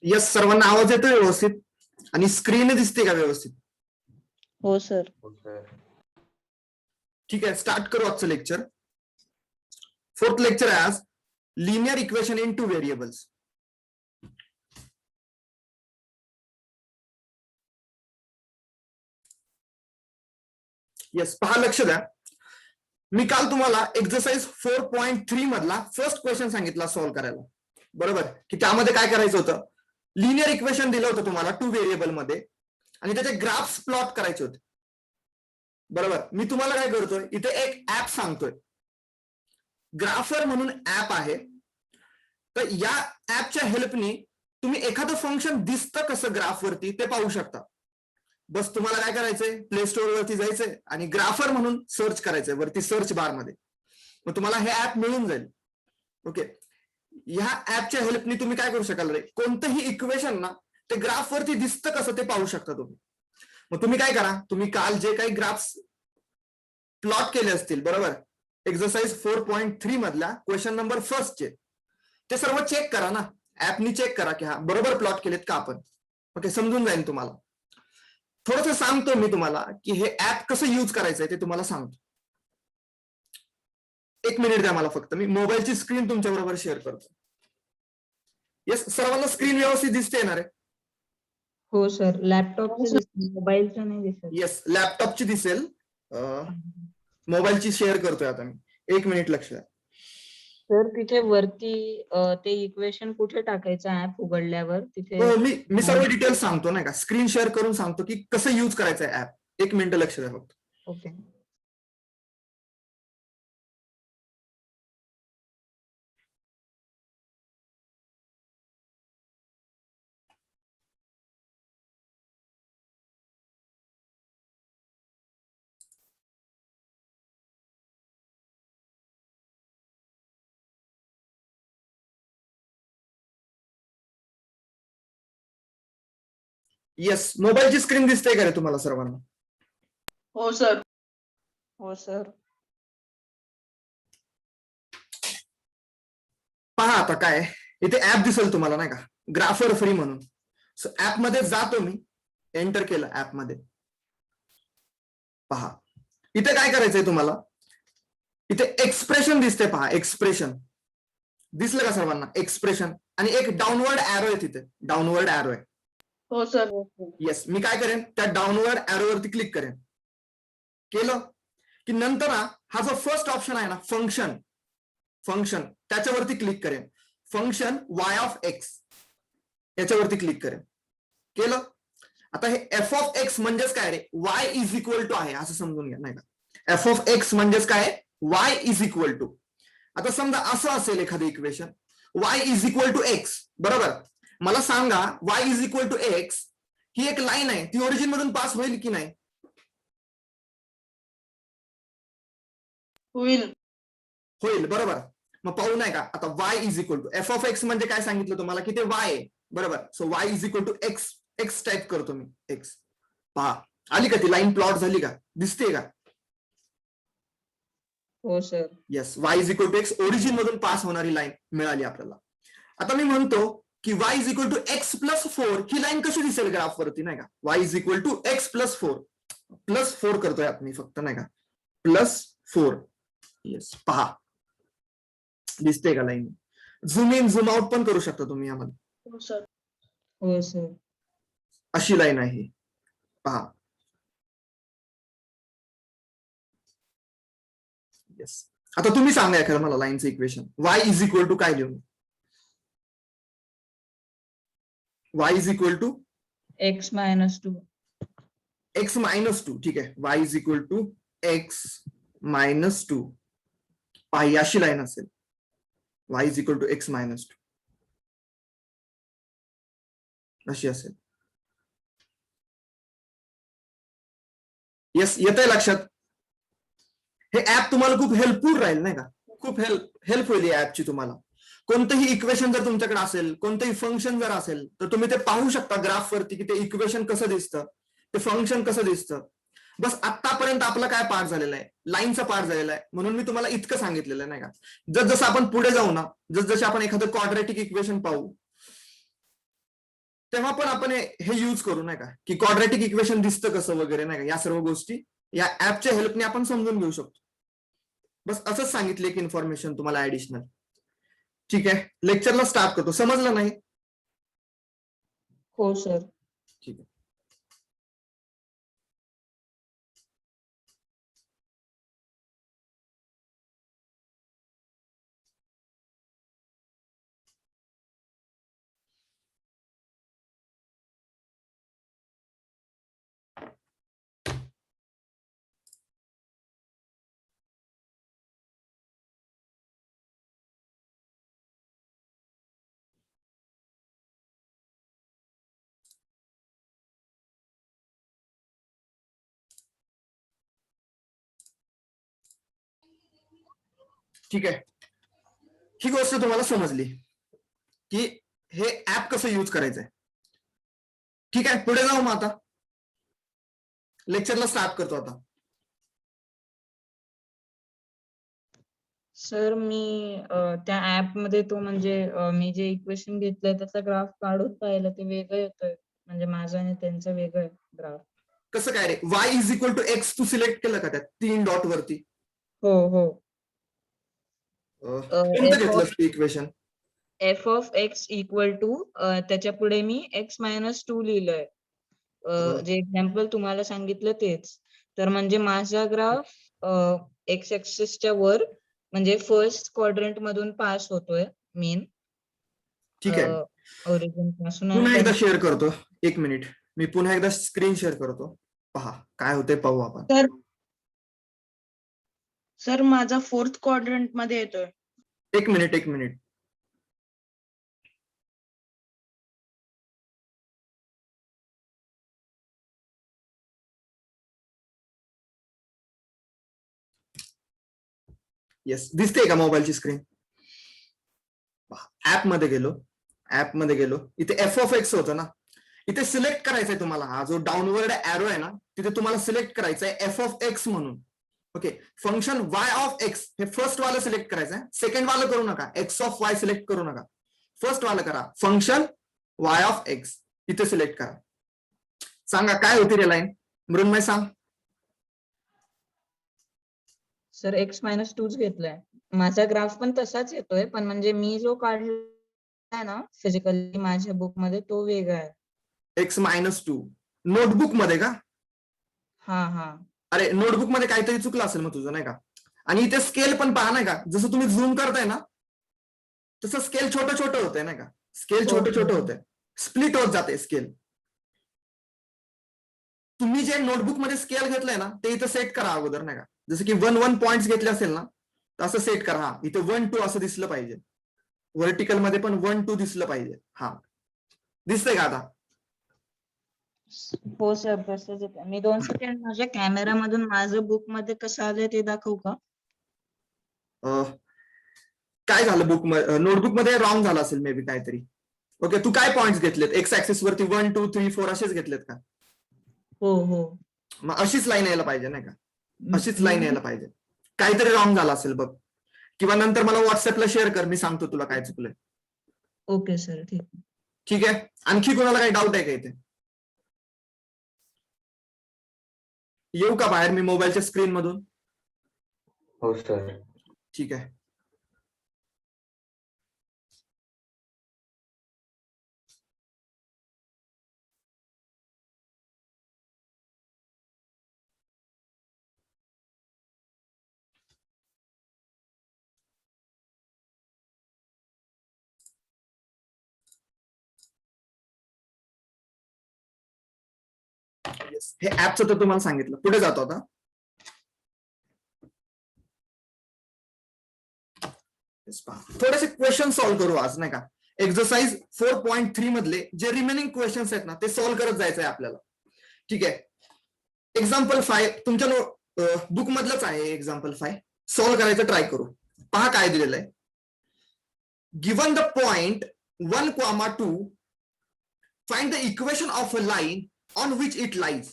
Yes, सर्वांना आवाज येतोय व्यवस्थित आणि स्क्रीन दिसते का व्यवस्थित? हो सर. ठीक आहे, स्टार्ट करू आजचं लेक्चर. फोर्थ लेक्चर आहे आज, linear equation in two variables. Yes, पहा, लक्ष द्या. मी काल तुम्हाला एक्सरसाइज 4.3 मधला फर्स्ट क्वेश्चन सांगितला सॉल्व्ह करायला, बरोबर? की त्यामध्ये काय करायचं होतं, लिनियर इक्वेशन दिलं होतं तुम्हाला टू व्हेरिएबल मध्ये आणि त्याचे ग्राफ्स प्लॉट करायचे होते, बरोबर? मी तुम्हाला काय करतोय, इथे एक ऍप सांगतोय, ग्राफर म्हणून ऍप आहे. तर या ऍपच्या हेल्पनी तुम्ही एखादं फंक्शन दिसतं कसं ग्राफवरती ते पाहू शकता. बस तुम्हाला काय करायचंय, प्ले स्टोअर वरती जायचंय आणि ग्राफर म्हणून सर्च करायचंय वरती सर्च बार मध्ये, मग तुम्हाला हे ऍप मिळून जाईल. ओके, ह्या ऍपच्या हेल्पनी तुम्ही काय करू शकाल रे, कोणतंही इक्वेशन ना ते ग्राफ वरती दिसतं कसं ते पाहू शकता तुम्ही. मग तुम्ही काय करा, तुम्ही काल जे काही ग्राफ्स प्लॉट केले असतील, बरोबर, एक्सरसाइज 4.3 मधल्या क्वेश्चन नंबर फर्स्ट चे, ते सर्व चेक करा ना, ऍपनी चेक करा की हा बरोबर प्लॉट केलेत का आपण. ओके, समजून जाईल तुम्हाला. थोडंसं सांगतो मी तुम्हाला की हे ऍप कसं यूज करायचंय ते तुम्हाला सांगतो. एक मिनिट द्या मला फक्त, मी मोबाईलची स्क्रीन तुमच्या बरोबर शेअर करतो. येस, सर्वांना स्क्रीन व्यवस्थित दिसते येणार आहे? हो सर. लॅपटॉपचं दिसतं, मोबाईलचं नाही दिसत. येस, लॅपटॉपची दिसेल, मोबाईलची शेअर करतोय आता मी. एक मिनिट, लक्ष द्या. सर तिथे वरती ते इक्वेशन कुठे टाकायचं ऍप उघडल्यावर तिथे? हो, मी सर्व डिटेल्स सांगतो नाही का, स्क्रीन शेअर करून सांगतो की कसं यूज करायचं आहे ऍप. एक मिनिट लक्ष द्या फक्त. ओके. येस, मोबाईलची स्क्रीन दिसते का रे तुम्हाला सर्वांना? हो सर. हो सर. पहा आता काय, इथे ऍप दिसेल तुम्हाला नाही का, ग्राफर फ्री म्हणून. ऍप मध्ये जातो मी, एंटर केलं ऍप मध्ये. पहा इथे काय करायचंय तुम्हाला, इथे एक्सप्रेशन दिसते, पहा एक्सप्रेशन दिसलं का सर्वांना? एक्सप्रेशन आणि एक डाऊनवर्ड एरो आहे, तिथे डाऊनवर्ड एरो आहे. हो सर. येस, मी काय करेन, त्या डाऊनवर्ड एरो वरती क्लिक करेन. केलं की नंतर हा जो फर्स्ट ऑप्शन आहे ना, फंक्शन, फंक्शन त्याच्यावरती क्लिक करेन. फंक्शन y ऑफ एक्स याच्यावरती क्लिक करेन. केलं. आता हे एफ ऑफ एक्स म्हणजेच काय रे, y इज इक्वल टू आहे असं समजून घ्या नाही का. एफ ऑफ एक्स म्हणजेच काय, y इज इक्वल टू. आता समजा असं असेल एखादं equation, y is equal to x, बरोबर. मला सांगा y is equal to x ही एक लाईन आहे, ती ओरिजिन मधून पास होईल की नाही? होईल. होईल, बरोबर. मग पाहू नाही का, आता y is equal to f of x म्हणजे काय सांगितलं तुम्हाला की ते y आहे, बरोबर. So y is equal to x, x type करतो मी, एक्स. पहा आली का ती लाईन, प्लॉट झाली का, दिसते का? हो sir. Yes, y is equal to x origin मधून पास होणारी लाईन मिळाली आपल्याला. आता मी म्हणतो की y is equal to x plus 4 ही लाईन कशी दिसेल ग्राफ वरती नाही का. y is equal to x plus 4, plus 4 करतोय आपण फक्त नाही का, प्लस 4. येस, पहा दिसते का line? Zoom in zoom out पण करू शकता तुम्ही यामध्ये. हो सर. हो सर. अशी लाईन आहे, पहा. येस, आता तुम्ही सांगा एखादं मला लाईनचं equation. y is equal to काय लिहू? y is equal to x minus 2. X minus 2, ठीक आहे. y is equal to x minus 2. पाही अशी लाईन असेल, y is equal to x minus 2 अशी असेल. येस, येत आहे लक्षात? हे ऍप तुम्हाला खूप हेल्पफुल राहील नाही का, खूप हेल्प होईल या ऍपची तुम्हाला. कोणतंही इक्वेशन जर तुमच्याकडे असेल, कोणतंही फंक्शन जर असेल, तर तुम्ही ते पाहू शकता ग्राफ वरती की ते इक्वेशन कसं दिसतं, ते फंक्शन कसं दिसतं. बस आतापर्यंत आपला काय पार्ट झालेला आहे, लाईनचा पार्ट झालेला आहे, म्हणून मी तुम्हाला इतकं सांगितलेलं नाही का. जसं आपण पुढे जाऊ ना, जसं आपण एखादं क्वाड्रॅटिक इक्वेशन पाहू, तेव्हा पण आपण हे युज करू नाही का, की क्वाड्रॅटिक इक्वेशन दिसतं कसं वगैरे नाही का, या सर्व गोष्टी या ऍपच्या हेल्पने आपण समजून घेऊ शकतो. बस असंच सांगितलं एक इन्फॉर्मेशन तुम्हाला ऍडिशनल. ठीक आहे, लेक्चरला स्टार्ट करतो. समजलं नाही? हो सर. ठीक आहे. ठीक आहे, ही गोष्ट तुम्हाला समजली की हे ऍप कसं यूज करायचंय. ठीक आहे, पुढे जाऊ मग आता लेक्चरला स्टार्ट करतो. आता सर मी त्या ऍप मध्ये तो म्हणजे मी जे इक्वेशन घेतलंय त्याचा ग्राफ काढून पाहिलं ते वेगळं येतोय, म्हणजे माझं आणि त्यांचं वेगळं ग्राफ. कसं काय रे, y is equal to x तू सिलेक्ट केलं का त्या 3 डॉट वरती? हो हो. कोणतं घेतलंस ते equation? F of x equal to त्याच्या पुढे मी x-2 लिहिलंय. जे एक्झाम्पल तुम्हाला सांगितलं तेच. तर म्हणजे माझा ग्राफ एक्स ऍक्सिसच्या वर म्हणजे फर्स्ट क्वाड्रंट मधून पास होतोय मेन. ठीक आहे, ओरिजिन पासून. पुन्हा एकदा शेअर करतो. 1 मिनिट, मी पुन्हा एकदा स्क्रीन शेअर करतो. पहा काय होते, पाहू आपण. सर माझा फोर्थ क्वाड्रंट मध्ये येतोय. 1 मिनिट. येस, दिसते का मोबाईलची स्क्रीन? ऍप मध्ये गेलो, इथे एफ ऑफ एक्स होतं ना, इथे सिलेक्ट करायचंय तुम्हाला. हा जो डाऊनवर्ड एरो आहे ना, तिथे तुम्हाला सिलेक्ट करायचंय एफ ऑफ एक्स म्हणून. Okay, function Y of x हे फर्स्ट वाला सिलेक्ट करायचंय, सेकंड वाला करू नका. एक्स ऑफ वाय सिलेक्ट करू नका, फर्स्ट वाला करा. फंक्शन वाय ऑफ एक्स इथे सिलेक्ट करा. सांगा काय होती रे लाईन, मृण्मय सांग. सर x-2 घेतलाय. माझा ग्राफ पण तसाच येतोय, पण म्हणजे मी जो काढलाय ना फिजिकली माझ्या बुक मध्ये तो वेगळा आहे. x-2 नोटबुक मध्ये का? हा. अरे नोटबुक मध्ये काहीतरी चुकलं असेल मग तुझं नाही का. आणि इथे स्केल पण पहा नाही का, जसं तुम्ही झूम करताय ना तसं स्केल छोटं होतंय नाही का. स्केल छोटं होतंय, स्प्लिट होत जाते स्केल. तुम्ही जे नोटबुक मध्ये स्केल घेतलंय ना ते इथं सेट करा अगोदर नाही का. जसं की 1 पॉइंट घेतले असेल ना तर असं सेट करा. हा इथे 1-2 असं दिसलं पाहिजे, व्हर्टिकल मध्ये पण 1-2 दिसलं पाहिजे. हा दिसतंय का आता? हो सर, तसंच येतं. मी 2 सेकंड माझ्या कॅमेरा मधून माझं बुक मध्ये कसं आलंय ते दाखवू का? काय झालं बुक नोटबुक मध्ये रॉंग झालं असेल मे बी काहीतरी. ओके, तू काय पॉइंट्स घेतलेत एक्स ऍक्सिस वरती? 1, 2, 3, 4 असेच घेतलेत का? हो. मग अशीच लाईन यायला पाहिजे नाही का, अशीच लाईन यायला पाहिजे. काहीतरी रॉंग झालं असेल बघ, किंवा नंतर मला व्हॉट्सअपला शेअर कर, मी सांगतो तुला काय चुकलंय. ओके सर, ठीक आहे. आणखी कोणाला काही डाऊट आहे का इथे? येऊ का बाहेर मी मोबाईलच्या स्क्रीन मधून? हो सर. ठीक आहे. हे ऍपचं तर तुम्हाला सांगितलं. पुढे जातो आता. थोडेसे क्वेश्चन सॉल्व्ह करू आज नाही का. एक्सरसाइज 4.3 मधले जे रिमेनिंग क्वेश्चन्स आहेत ना ते सॉल्व्ह करत जायचंय आपल्याला. ठीक आहे. एक्झाम्पल 5 तुमच्या बुक मधलंच आहे. एक्झाम्पल 5 सॉल्व्ह करायचं ट्राय करू. पहा काय दिलेलं आहे. Given the point 1,2 find the equation of a line on which it lies.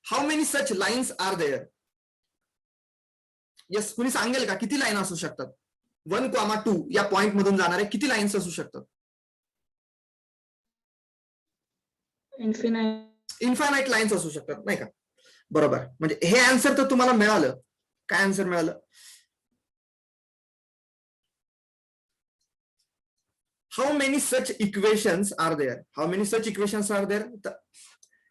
How many such lines are there? Yes, कुणी सांगेल का किती लाईन असू शकतात? 1,2 या पॉइंट मधून जाणारे किती लाईन्स असू शकतात? इन्फायनाईट लाईन्स असू शकतात नाही का. बरोबर, म्हणजे हे आन्सर तर तुम्हाला मिळालं. काय आन्सर मिळालं? How many such equations are there? How many such equations are there?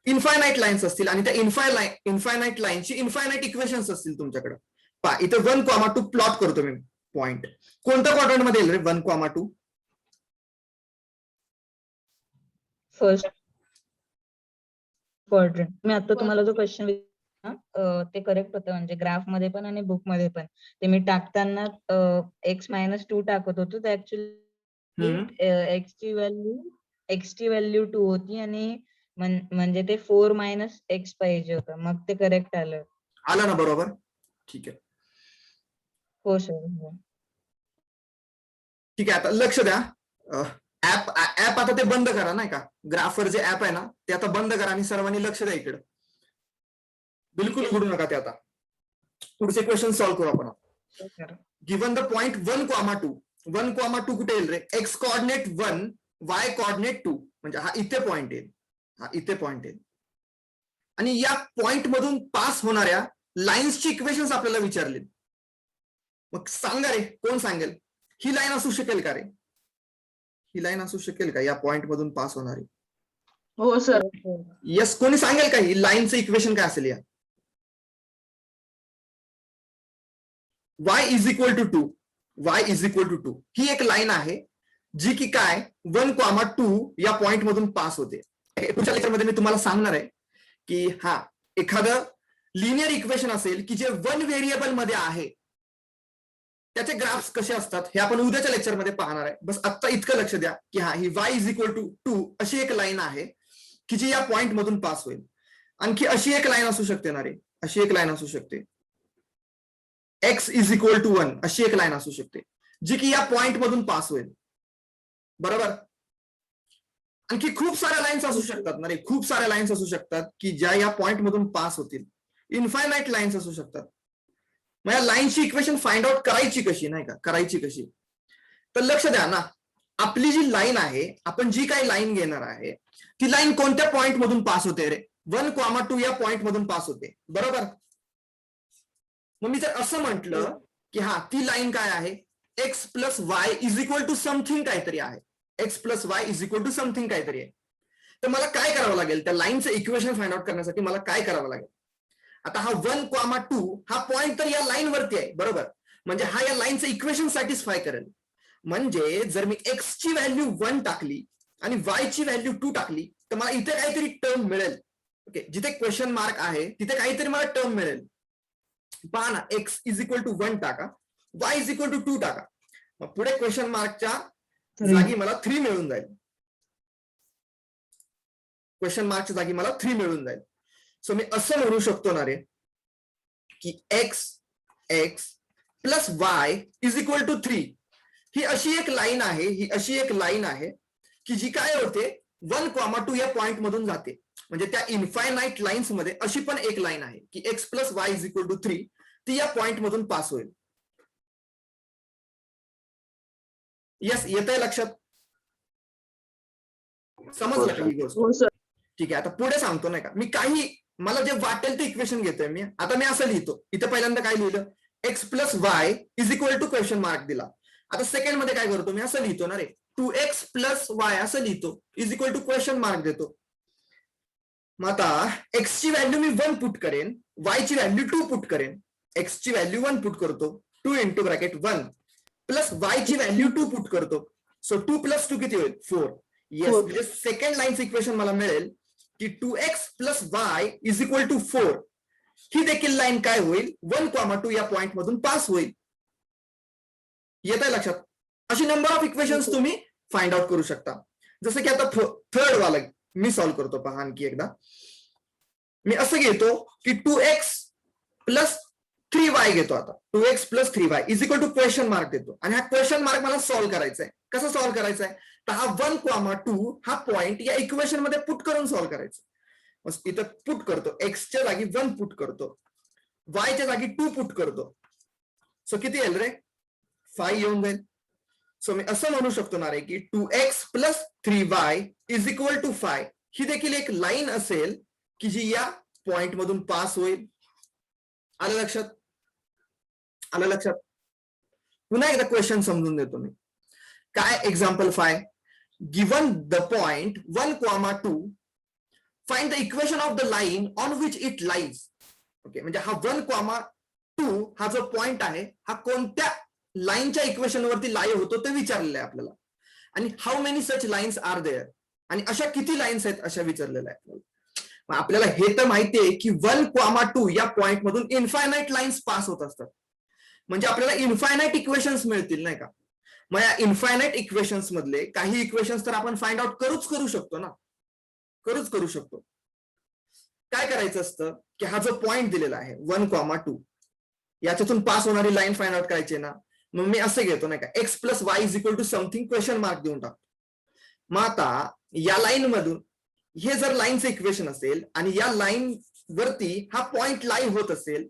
Infinite lines असतील आणि त्या इन्फायनाईट लाईनची इन्फायनाईट इक्वेशन्स असतील तुमच्याकडे. पहा इथे 1,2 प्लॉट करतो मी पॉइंट. कोणत्या क्वाड्रंट मध्ये येईल रे 1,2? First quadrant. मी आता तुम्हाला जो क्वेश्चन ते करेक्ट होतं, म्हणजे ग्राफ मध्ये पण आणि बुक मध्ये पण. ते मी टाकताना x-2 टाकत होतो, तर ऍक्च्युली एक्स ची व्हॅल्यू 2 होती आणि म्हणजे ते 4 - x पाहिजे होतं, मग ते करेक्ट आलं. आलं ना बरोबर. ठीक आहे. हो सर. ठीक आहे, आता लक्ष द्या. ऍप आता ते बंद करा नाही का. ग्राफर जे ऍप आहे ना ते आता बंद करा आणि सर्वांनी लक्ष द्या इकडे. बिलकुल उघडू नका ते आता. पुढचे क्वेश्चन सॉल्व्ह करू आपण. Given the point 1,2. 1,2 कुठे येईल रे? X coordinate 1, y coordinate 2. म्हणजे हा इथे पॉइंट येईल, हा इथे पॉइंट येईल. आणि या पॉइंट मधून पास होणाऱ्या लाईन्सची इक्वेशन्स आपल्याला विचारले. मग सांगा रे, कोण सांगेल? ही लाईन असू शकेल का रे? ही लाईन असू शकेल का या पॉइंट मधून पास होणारी? हो सर. यस, कोणी सांगेल का ही लाईनचं इक्वेशन काय असेल? या y is equal to 2. y is equal to 2 ही एक लाईन आहे जी की काय 1,2 या पॉइंट मधून पास होते. पुढच्या लेक्चरमध्ये मी तुम्हाला सांगणार आहे की हा एखादं लिनियर इक्वेशन असेल की जे 1 व्हेरिएबल मध्ये आहे, त्याचे ग्राफ्स कसे असतात हे आपण उद्याच्या लेक्चरमध्ये पाहणार आहे. बस आता इतकं लक्ष द्या की हा ही y इज इक्वल टू 2 अशी एक लाईन आहे की जी या पॉइंट मधून पास होईल. आणखी अशी एक लाईन असू शकते ना रे, अशी एक लाईन असू शकते. x इज इक्वल टू 1 अशी एक लाईन असू शकते जी की या पॉइंट मधून पास होईल. बरोबर. आणखी खूप साऱ्या लाईन्स असू शकतात ना रे, खूप साऱ्या लाईन्स असू शकतात की ज्या या पॉइंट मधून पास होतील. इन्फायनाईट लाईन्स असू शकतात. मग या लाईनची इक्वेशन फाइंड आउट करायची कशी नाही का, करायची कशी? तर लक्ष द्या ना, आपली जी लाईन आहे, आपण जी काही लाईन घेणार आहे ती लाईन कोणत्या पॉइंट मधून पास होते रे? 1,2 या पॉइंट मधून पास होते. बरोबर. मग मी जर असं म्हटलं की हा ती लाईन काय आहे, x plus y is equal to something काहीतरी आहे, x plus y is equal to something काहीतरी आहे, तर मला काय करावं लागेल? त्या लाईनचं इक्वेशन फाइंड आउट करण्यासाठी मला काय करावं लागेल? आता हा 1,2 हा पॉइंट तर या लाईन वरती आहे. बरोबर. म्हणजे हा या लाईनचं इक्वेशन सॅटिस्फाय करेल. म्हणजे जर मी एक्स ची व्हॅल्यू 1 टाकली आणि वाय ची व्हॅल्यू 2 टाकली तर मला इथे काहीतरी टर्म मिळेल. ओके, जिथे क्वेश्चन मार्क आहे तिथे काहीतरी मला टर्म मिळेल. पहा ना, एक्स इज इक्वल टू 1 टाका, वाय इज इक्वल टू 2 टाका, मग पुढे क्वेश्चन मार्कच्या जागी मला 3 मिळून जाईल. क्वेश्चन मार्कच्या जागी मला 3 मिळून जाईल. सो मी असं म्हणू शकतो ना रे की x plus y is equal to 3 ही अशी एक लाईन आहे, ही अशी एक लाईन आहे की जी काय होते 1,2 या पॉइंट मधून जाते. म्हणजे त्या इन्फायनाईट लाईन्स मध्ये अशी पण एक लाईन आहे की x plus y is equal to 3 ती या पॉइंट मधून पास होईल. यस, येत आहे लक्षात? समजलं का ही गोष्ट? हो सर. ठीक आहे, आता पुढे सांगतो नाही का. मी काही मला जे वाटेल ते इक्वेशन घेतोय मी. आता मी असं लिहितो, इथे पहिल्यांदा काय लिहिलं, x plus y is equal to question mark दिला. आता सेकंड मध्ये काय करतो मी, असं लिहितो ना रे, 2x प्लस वाय असं लिहितो, is equal to question mark देतो. मग आता एक्स ची व्हॅल्यू मी 1 पुट करेन, वाय ची व्हॅल्यू 2 पुट करेन. एक्स ची व्हॅल्यू 1 पुट करतो, 2 इंटू ब्रॅकेट 1 प्लस वाय ची व्हॅल्यू 2 पुट करतो. सो 2 प्लस 2 किती होईल? 4. येस, म्हणजे सेकंड लाईनचं इक्वेशन मला मिळेल की 2x plus y is equal to 4. ही देखील लाईन काय होईल, 1,2 या पॉइंट मधून पास होईल. येत आहे लक्षात? अशी नंबर ऑफ इक्वेशन्स तुम्ही फाइंड आउट करू शकता. जसं की आता थर्ड वाला मी सॉल्व्ह करतो, पहा आणखी एकदा. मी असं घेतो की 2x प्लस 3y घेतो. आता 2x plus 3y is equal to question mark देतो आणि हा क्वेश्चन मार्क मला सॉल्व्ह करायचा आहे. कसं सॉल्व्ह करायचं आहे, तर हा 1,2 हा पॉइंट या इक्वेशन मध्ये पुट करून सॉल्व्ह करायचं. इथं पुट करतो, एक्सच्या जागी 1 पुट करतो, वायच्या जागी 2 पुट करतो. सो किती येईल रे? 5 येऊन जाईल. सो मी असं म्हणू शकतो ना रे की 2x plus 3y is equal to 5. ही देखील एक लाईन असेल की जी या पॉइंट मधून पास होईल. आलं लक्षात? आलं लक्षात? पुन्हा एकदा क्वेश्चन समजून देतो मी. काय example 5, given the point 1,2 find the equation of the line on which it lies. Okay, म्हणजे हा 1,2 हा जो पॉइंट आहे हा कोणत्या लाईनच्या इक्वेशन वरती लाईव्ह होतो ते विचारलेलं आहे आपल्याला. आणि how many such lines are there, आणि अशा किती लाईन्स आहेत अशा विचारलेल्या आहेत. मग आपल्याला हे तर माहितीये की 1,2 या पॉइंट मधून इन्फायनाईट लाईन्स पास होत असतात, म्हणजे आपल्याला इन्फायनाईट इक्वेशन्स मिळतील नाही का. मग या इन्फायनाईट इक्वेशन्स मधले काही इक्वेशन्स तर आपण फाइंड आउट करू शकतो ना, करू शकतो. काय करायचं असतं की हा जो पॉइंट दिलेला आहे 1,2 याच्यातून पास होणारी लाईन फाइंड आउट करायची ना. मग मी असं घेतो नाही का, x plus y is equal to something question mark देऊन टाकतो. मग आता या लाईन मधून हे जर लाईनचं इक्वेशन असेल आणि या लाईन वरती हा पॉइंट लाईव्ह होत असेल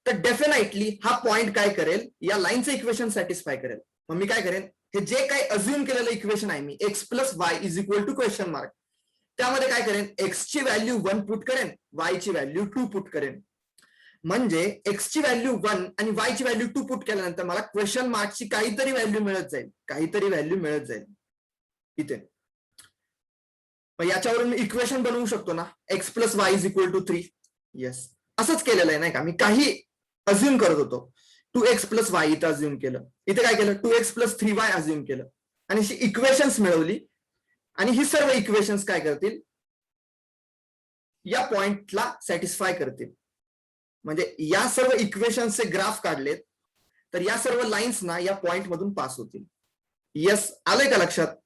तर डेफिनेटली हा पॉइंट काय करेल, या लाईनचं इक्वेशन सॅटिस्फाय करेल. मग मी काय करेन, हे जे काही अज्युम केलेलं इक्वेशन आहे मी x plus y is equal to question mark, त्यामध्ये काय करेन, एक्स ची व्हॅल्यू 1 पुट करेन, वाय ची व्हॅल्यू 2 पुट करेन. म्हणजे एक्स ची व्हॅल्यू 1 आणि वाय ची व्हॅल्यू 2 पुट केल्यानंतर मला क्वेश्चन मार्कची काहीतरी व्हॅल्यू मिळत जाईल इथे. मग याच्यावरून मी इक्वेशन बनवू शकतो ना, x plus y is equal to 3. Yes, असंच केलेलं आहे नाही का. मी काही अज्युम करत होतो, 2x प्लस वाय इथं अज्युम केलं, इथे काय केलं 2x प्लस 3y अज्युम केलं आणि अशी इक्वेशन्स मिळवली. आणि ही सर्व इक्वेशन्स काय करतील, या पॉइंटला सॅटिस्फाय करतील. म्हणजे या सर्व इक्वेशन्सचे ग्राफ काढलेत तर या सर्व लाईन्स ना या पॉइंट मधून पास होतील. येस, आलंय का लक्षात?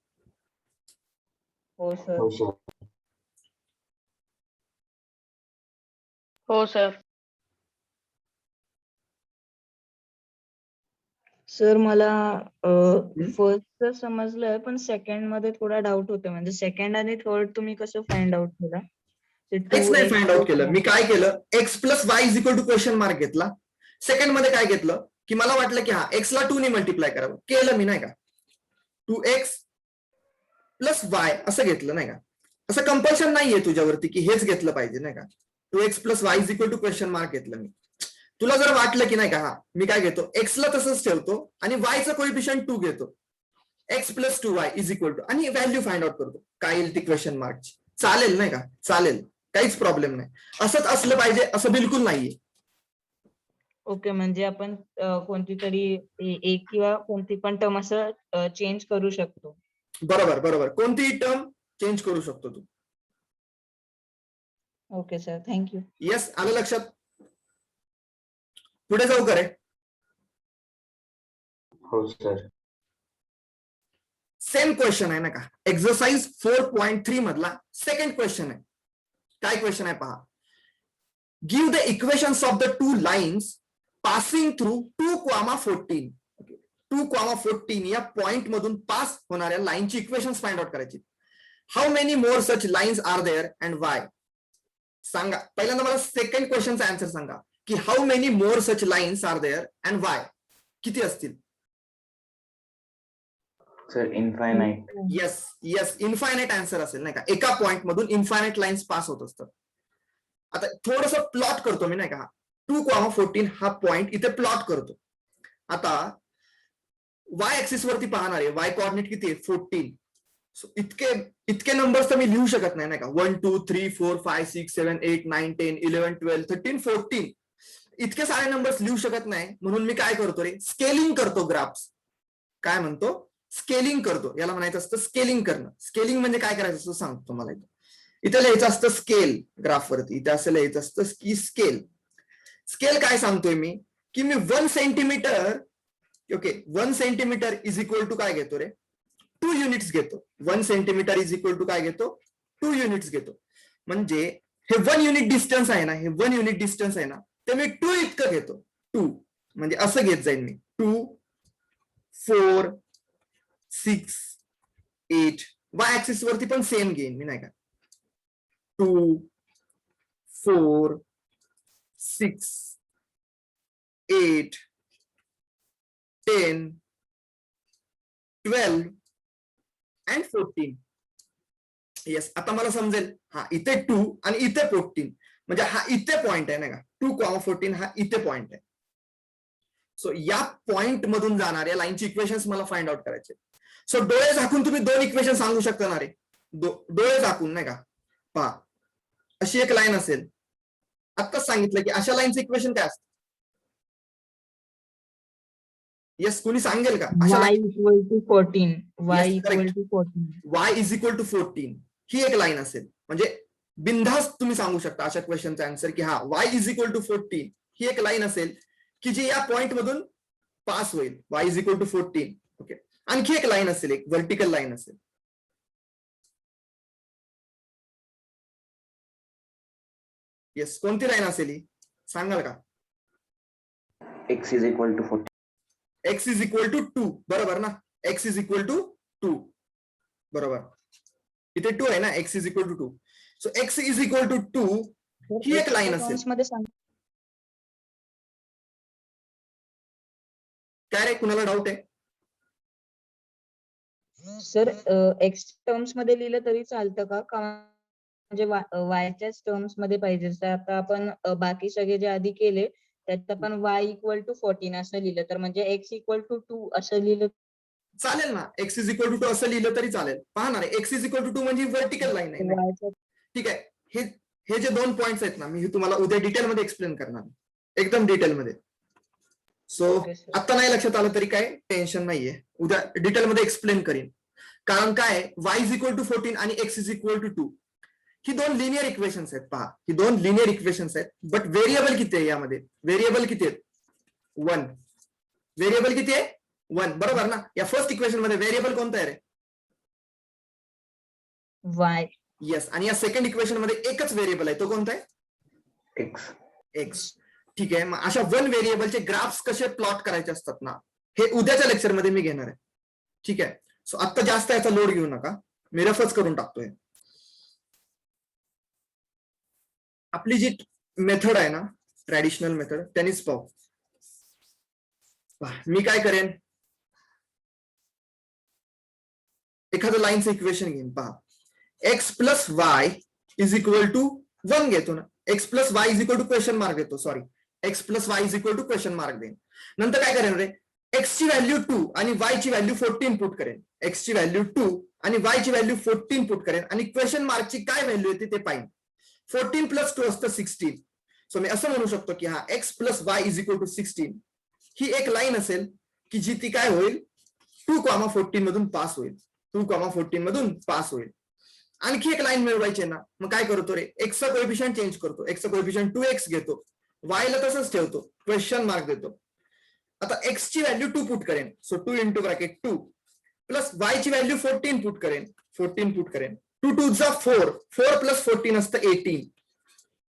हो सर. हो सर. हो सर. सर मला फर्स्ट समजलंय पण सेकंड मध्ये थोडा डाऊट होतो. म्हणजे सेकंड आणि थर्ड तुम्ही कसं फाइंड आउट केला? ते काहीच नाही 2x फाइंड आउट केलं. मी काय केलं, x plus y is equal to question mark घेतला. सेकंड मध्ये काय घेतलं की मला वाटलं की हा एक्सला 2 ने मल्टिप्लाय करावं, केलं मी नाही का, 2x प्लस वाय असं घेतलं नाही का. असं कंपल्शन नाहीये तुझ्यावरती की हेच घेतलं पाहिजे नाही का. 2x plus y is equal to question mark घेतलं मी. तुला जर वाटलं की नाही का, हा मी काय घेतो, एक्सला तसंच ठेवतो आणि वायचं कोएफिशियंट 2 घेतो, x plus 2y is equal to, आणि व्हॅल्यू फाइंड आउट करतो. काय येईल ती क्वेश्चन मार्कची. चालेल नाही का, चालेल, काहीच प्रॉब्लेम नाही. असंच असलं पाहिजे असं बिलकुल नाहीये. ओके, म्हणजे आपण कोणती तरी एक किंवा कोणती पण टर्म असं चेंज करू शकतो. बरोबर, कोणतीही टर्म चेंज करू शकतो तू. Okay sir, thank you. येस, आलं लक्षात? पुढे जाऊ करे. हो सर. सेम क्वेश्चन आहे ना का, एक्सरसाइज 4.3 मधला सेकंड क्वेश्चन आहे. काय क्वेश्चन आहे पहा, give the equations of the 2 lines passing through 2,14. 2,14 या पॉइंट मधून पास होणाऱ्या लाईनची इक्वेशन्स फाइंड आउट करायची. How many more such lines are there and why. सांगा पहिल्यांदा मला सेकंड क्वेश्चनचा आन्सर सांगा की how many more such lines are there and why. किती असतील? Sir infinite. Yes, infinite answer असेल नाही का. एका पॉइंट मधून इन्फायनाईट लाईन्स पास होत असतात. आता थोडस प्लॉट करतो मी नाही का, 2,14 हा पॉइंट इथे प्लॉट करतो. आता वाय ऍक्सिस वरती पाहणार आहे, वाय कोऑर्डिनेट किती आहे 14. सो इतके नंबर्स तर मी लिहू शकत नाही का. 1 2 3 4 5 6 7 8 9 10 11 12 13 14 इतके सारे नंबर्स लिहू शकत नाही. म्हणून मी काय करतो रे, स्केलिंग करतो ग्राफ्स. काय म्हणतो, स्केलिंग करतो. याला म्हणायचं असतं स्केलिंग करणं. स्केलिंग म्हणजे काय करायचं असतं सांगतो तुम्हाला. इथे लिहायचं असतं स्केल ग्राफ वरती, इथे असं लिहायचं असतं की स्केल. स्केल काय सांगतोय मी की मी 1 centimetre, okay, 1 centimetre is equal to काय घेतो रे, 2 युनिट्स घेतो. 1 सेंटीमीटर इज इक्वल टू काय घेतो, 2 युनिट्स घेतो. म्हणजे हे 1 युनिट डिस्टन्स आहे ना, हे 1 युनिट डिस्टन्स आहे ना, ते मी 2 इतकं घेतो. 2 म्हणजे असं घेत जाईल मी, 2 4 6 8. वाय ऍक्सिस वरती पण सेम घेईन मी नाही का, 2 4 6 8 10 12 and 14. येस, आता मला समजेल हा इथे 2 आणि इथे 14, म्हणजे हा इथे पॉइंट आहे ना का, 2,14 हा इथे पॉइंट आहे. सो या पॉइंट मधून जाणाऱ्या लाईनची इक्वेशन्स मला फाइंड आउट करायचे. सो डोळे झाकून तुम्ही 2 इक्वेशन सांगू शकता ना रे, डोळे झाकून नाही का. पहा, अशी एक लाईन असेल, आत्ताच सांगितलं की अशा लाईनचं इक्वेशन काय असतं. येस, कोणी सांगेल का अशा y line. Equal to 14 y Yes, equal correct. To 14. y is equal to 14 ही एक लाईन असेल, म्हणजे बिनधास्त तुम्ही सांगू शकता अशा क्वेश्चनचा आन्सर की हा y इज इक्वल टू 14 ही एक लाईन असेल की जी या पॉइंट मधून पास होईल, y is equal to 14. Okay, आणखी एक लाईन असेल, एक व्हर्टिकल लाईन असेल. येस, कोणती लाईन असेल ही सांगाल का. X is equal to 14. x is equal to 2, बरोबर ना. x इज इक्वल टू 2, बरोबर. इथे 2 आहे ना, x is equal to 2. So x is equal to 2 ही एक लाईन असेल. Terms मध्ये सांग. काय रे, कुणाला डाऊट आहे. सर एक्स टर्म्स मध्ये लिहिलं तरी चालतं का म्हणजे वायच्याच टर्म्स मध्ये पाहिजे. तर आता आपण बाकी सगळे जे आधी केले त्यात आपण y इक्वल टू 14 असं लिहिलं, तर म्हणजे x इक्वल टू 2 असं लिहिलं चालेल ना. x इज इक्वल टू 2 असं लिहिलं तरी चालेल. पहा ना रे, x इज इक्वल टू 2 म्हणजे व्हर्टिकल लाईन आहे ना. y ठीक आहे, हे जे 2 पॉइंट्स आहेत ना, मी तुम्हाला उद्या डिटेलमध्ये एक्सप्लेन करणार, एकदम डिटेलमध्ये. So Okay, sir. आता नाही लक्षात आलं तरी काय टेन्शन नाहीये, उद्या डिटेलमध्ये एक्सप्लेन करीन. कारण काय, y इज इक्वल टू 14 आणि x इज इक्वल टू 2 ही 2 लिनियर इक्वेशन्स आहेत. पहा, ही 2 लिनियर इक्वेशन्स आहेत, बट व्हेरिएबल किती आहे यामध्ये. व्हेरिएबल किती आहेत, 1. व्हेरिएबल किती आहे, 1, बरोबर ना. या फर्स्ट इक्वेशन मध्ये व्हेरिएबल कोणतं आहे रे, y. येस. आणि या सेकंड इक्वेशन मध्ये एकच व्हेरिएबल आहे, तो कोणता आहे, X. एक्स. ठीक आहे, मग अशा 1 व्हेरिएबलचे ग्राफ्स कसे प्लॉट करायचे असतात ना, हे उद्याच्या लेक्चरमध्ये मी घेणार आहे. ठीक आहे, सो आता जास्त याचा लोड घेऊ नका, मी रफच करून टाकतोय. आपली जी मेथड आहे ना, ट्रॅडिशनल मेथड, त्यांनीच पाहू. मी काय करेन, एखादं लाईनचं इक्वेशन घेईन. पहा, x plus y is equal to 1 घेतो ना. X plus y is equal to question mark देतो, sorry, x plus y is equal to question mark देईन. नंतर काय करेन रे, एक्स ची व्हॅल्यू 2 आणि वाय ची व्हॅल्यू 14 पुट करेन. एक्स ची व्हॅल्यू 2 आणि वाय ची व्हॅल्यू 14 पुट करेन आणि क्वेश्चन मार्कची काय व्हॅल्यू येते ते पाहिजे. 14 प्लस 2 असतं 16. सो मी असं म्हणू शकतो की हा x plus y is equal to 16 ही एक लाईन असेल की जी ती काय होईल, 2,14 मधून पास होईल. 2,14 मधून पास होईल. आणखी एक लाईन मिळवायची ना, मग काय करतो रे, एक्सचा कोएफिशियंट चेंज करतो. एक्सचा कोएफिशियंट 2x घेतो, वाय ला तसंच ठेवतो, क्वेश्चन मार्क देतो. आता एक्स ची व्हॅल्यू 2 पुट करेन, so 2 into bracket 2 plus y ची व्हॅल्यू 14 पुट करेन, 14 पुट करेन. 2 2 जा 4, 4 प्लस 14 असतं 18.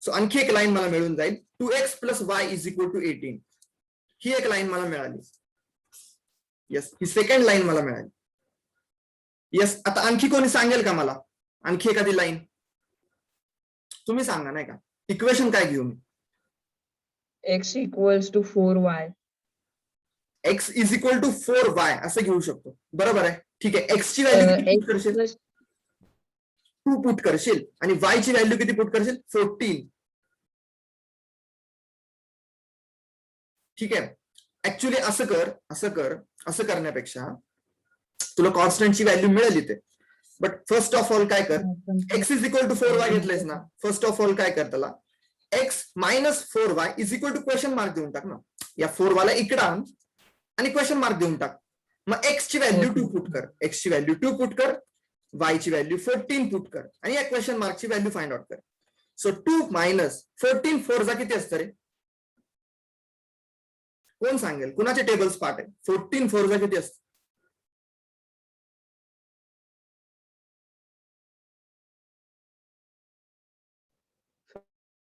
सो आणखी एक लाईन मला मिळून जाईल, 2x plus y is equal to 18. ही एक लाईन मला मिळाली. येस, ही सेकंड लाईन मला मिळाली. येस, आता आणखी कोणी सांगेल का मला आणखी एखादी लाईन, तुम्ही सांगा नाही का. इक्वेशन काय घेऊ मी, x equals to 4y. x is equal to 4y असं घेऊ शकतो, बरोबर आहे. ठीक आहे, x ची व्हॅल्यू किती पुट करशील, 2 पुट करशील आणि y ची व्हॅल्यू किती पुट करशील, 14. ठीक आहे, ऍक्च्युली असं करण्यापेक्षा तुला कॉन्स्टंटची व्हॅल्यू मिळेल इथे. बट फर्स्ट ऑफ ऑल काय कर, x is equal to 4y घेतलंयस ना, फर्स्ट ऑफ ऑल काय कर, त्याला x minus 4y is equal to question mark देऊन टाक ना. या 4y ला इकडे आण आणि क्वेश्चन मार्क देऊन टाक. मग x ची व्हॅल्यू 2 पुट कर, x ची व्हॅल्यू 2 पुट कर, y ची व्हॅल्यू 14 पुट कर आणि या क्वेश्चन मार्कची व्हॅल्यू फाइंड आउट कर. सो 2 मायनस 14 4 जा किती असतं रे, कोण सांगेल, कुणाचे टेबल्स पार्ट आहे, 14 4 जा किती असतं.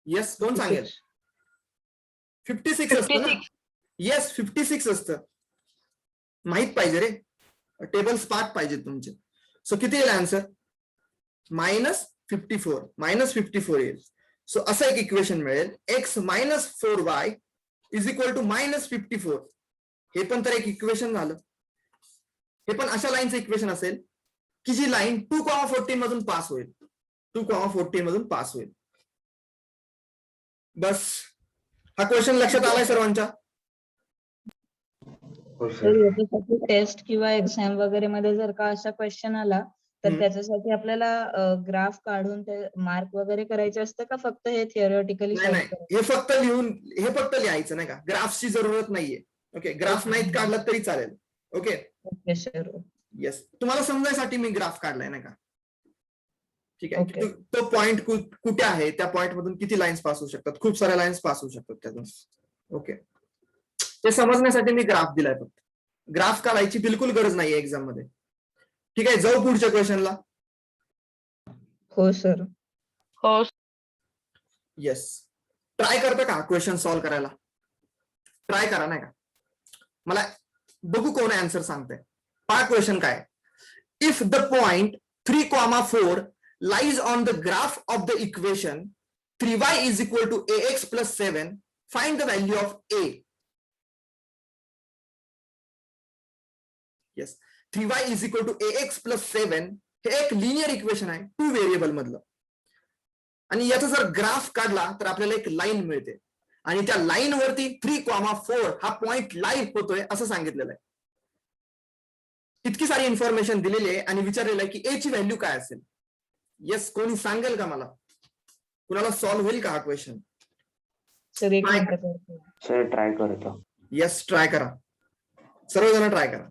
येस, कोण सांगेल, 56 असतं ना. येस, 56 असतं. माहित पाहिजे रे, टेबल्स पार्ट पाहिजे तुमचे. सो किती येईल आन्सर, -54 येईल. सो असं एक इक्वेशन मिळेल, x minus 4y is equal to -54. हे पण तर एक इक्वेशन झालं. हे पण अशा लाईनचं इक्वेशन असेल की जी लाईन 2,14 मधून पास होईल. 2,14 मधून पास होईल. बस हा क्वेश्चन लक्षात आलाय सर्वांच्या? हो तर सर. याच्यासाठी टेस्ट किंवा एक्झाम वगैरे मध्ये जर का असा क्वेश्चन आला तर हम्म. त्याच्यासाठी आपल्याला ग्राफ काढून ते मार्क वगैरे करायचे असतं का फक्त हे थिअरिटिकली नाही सॉल्व्ह नाही, करायचं? हे फक्त हे फक्त लिहायचं नाही का, ग्राफची जरूरत नाहीये. ओके, ग्राफ नाहीत काढला तरी चालेल. Okay okay sir. येस, तुम्हाला समजायसाठी मी ग्राफ काढलाय नाही का. ठीक आहे, ओके. तो पॉइंट कुठे आहे, त्या पॉइंट मधून किती लाईन्स पास होऊ शकतात, खूप साऱ्या लाईन्स पास होऊ शकतात त्यातून. ओके, ते समजण्यासाठी मी ग्राफ दिलाय. फक्त ग्राफ काढायची बिलकुल गरज नाहीये एक्झाम मध्ये. ठीक आहे, जाऊ पुढच्या क्वेश्चनला. हो सर. हो येस, ट्राय करता का क्वेश्चन सॉल्व्ह करायला? ट्राय करा नाही का, मला बघू कोण आन्सर सांगतंय. पहा क्वेश्चन काय. If the point 3,4 lies on the graph of the equation 3y is equal to ax plus 7, find the value of a. Yes, 3y is equal to ax plus 7 हे एक लिनियर इक्वेशन आहे 2 variable मधलं. आणि याचा जर graph काढला तर आपल्याला एक लाईन मिळते आणि त्या लाईन वरती 3,4 हा पॉइंट लाईव्ह होतोय असं सांगितलेलं आहे. इतकी सारी इन्फॉर्मेशन दिलेली आहे आणि विचारलेलं आहे की ए ची व्हॅल्यू काय असेल. येस, कोणी सांगेल का मला? कुणाला सॉल्व्ह होईल का हा क्वेश्चन? सर एक Try मिनिट करतो. सर ट्राय करतो. येस, ट्राय करा, सर्वजण ट्राय करा.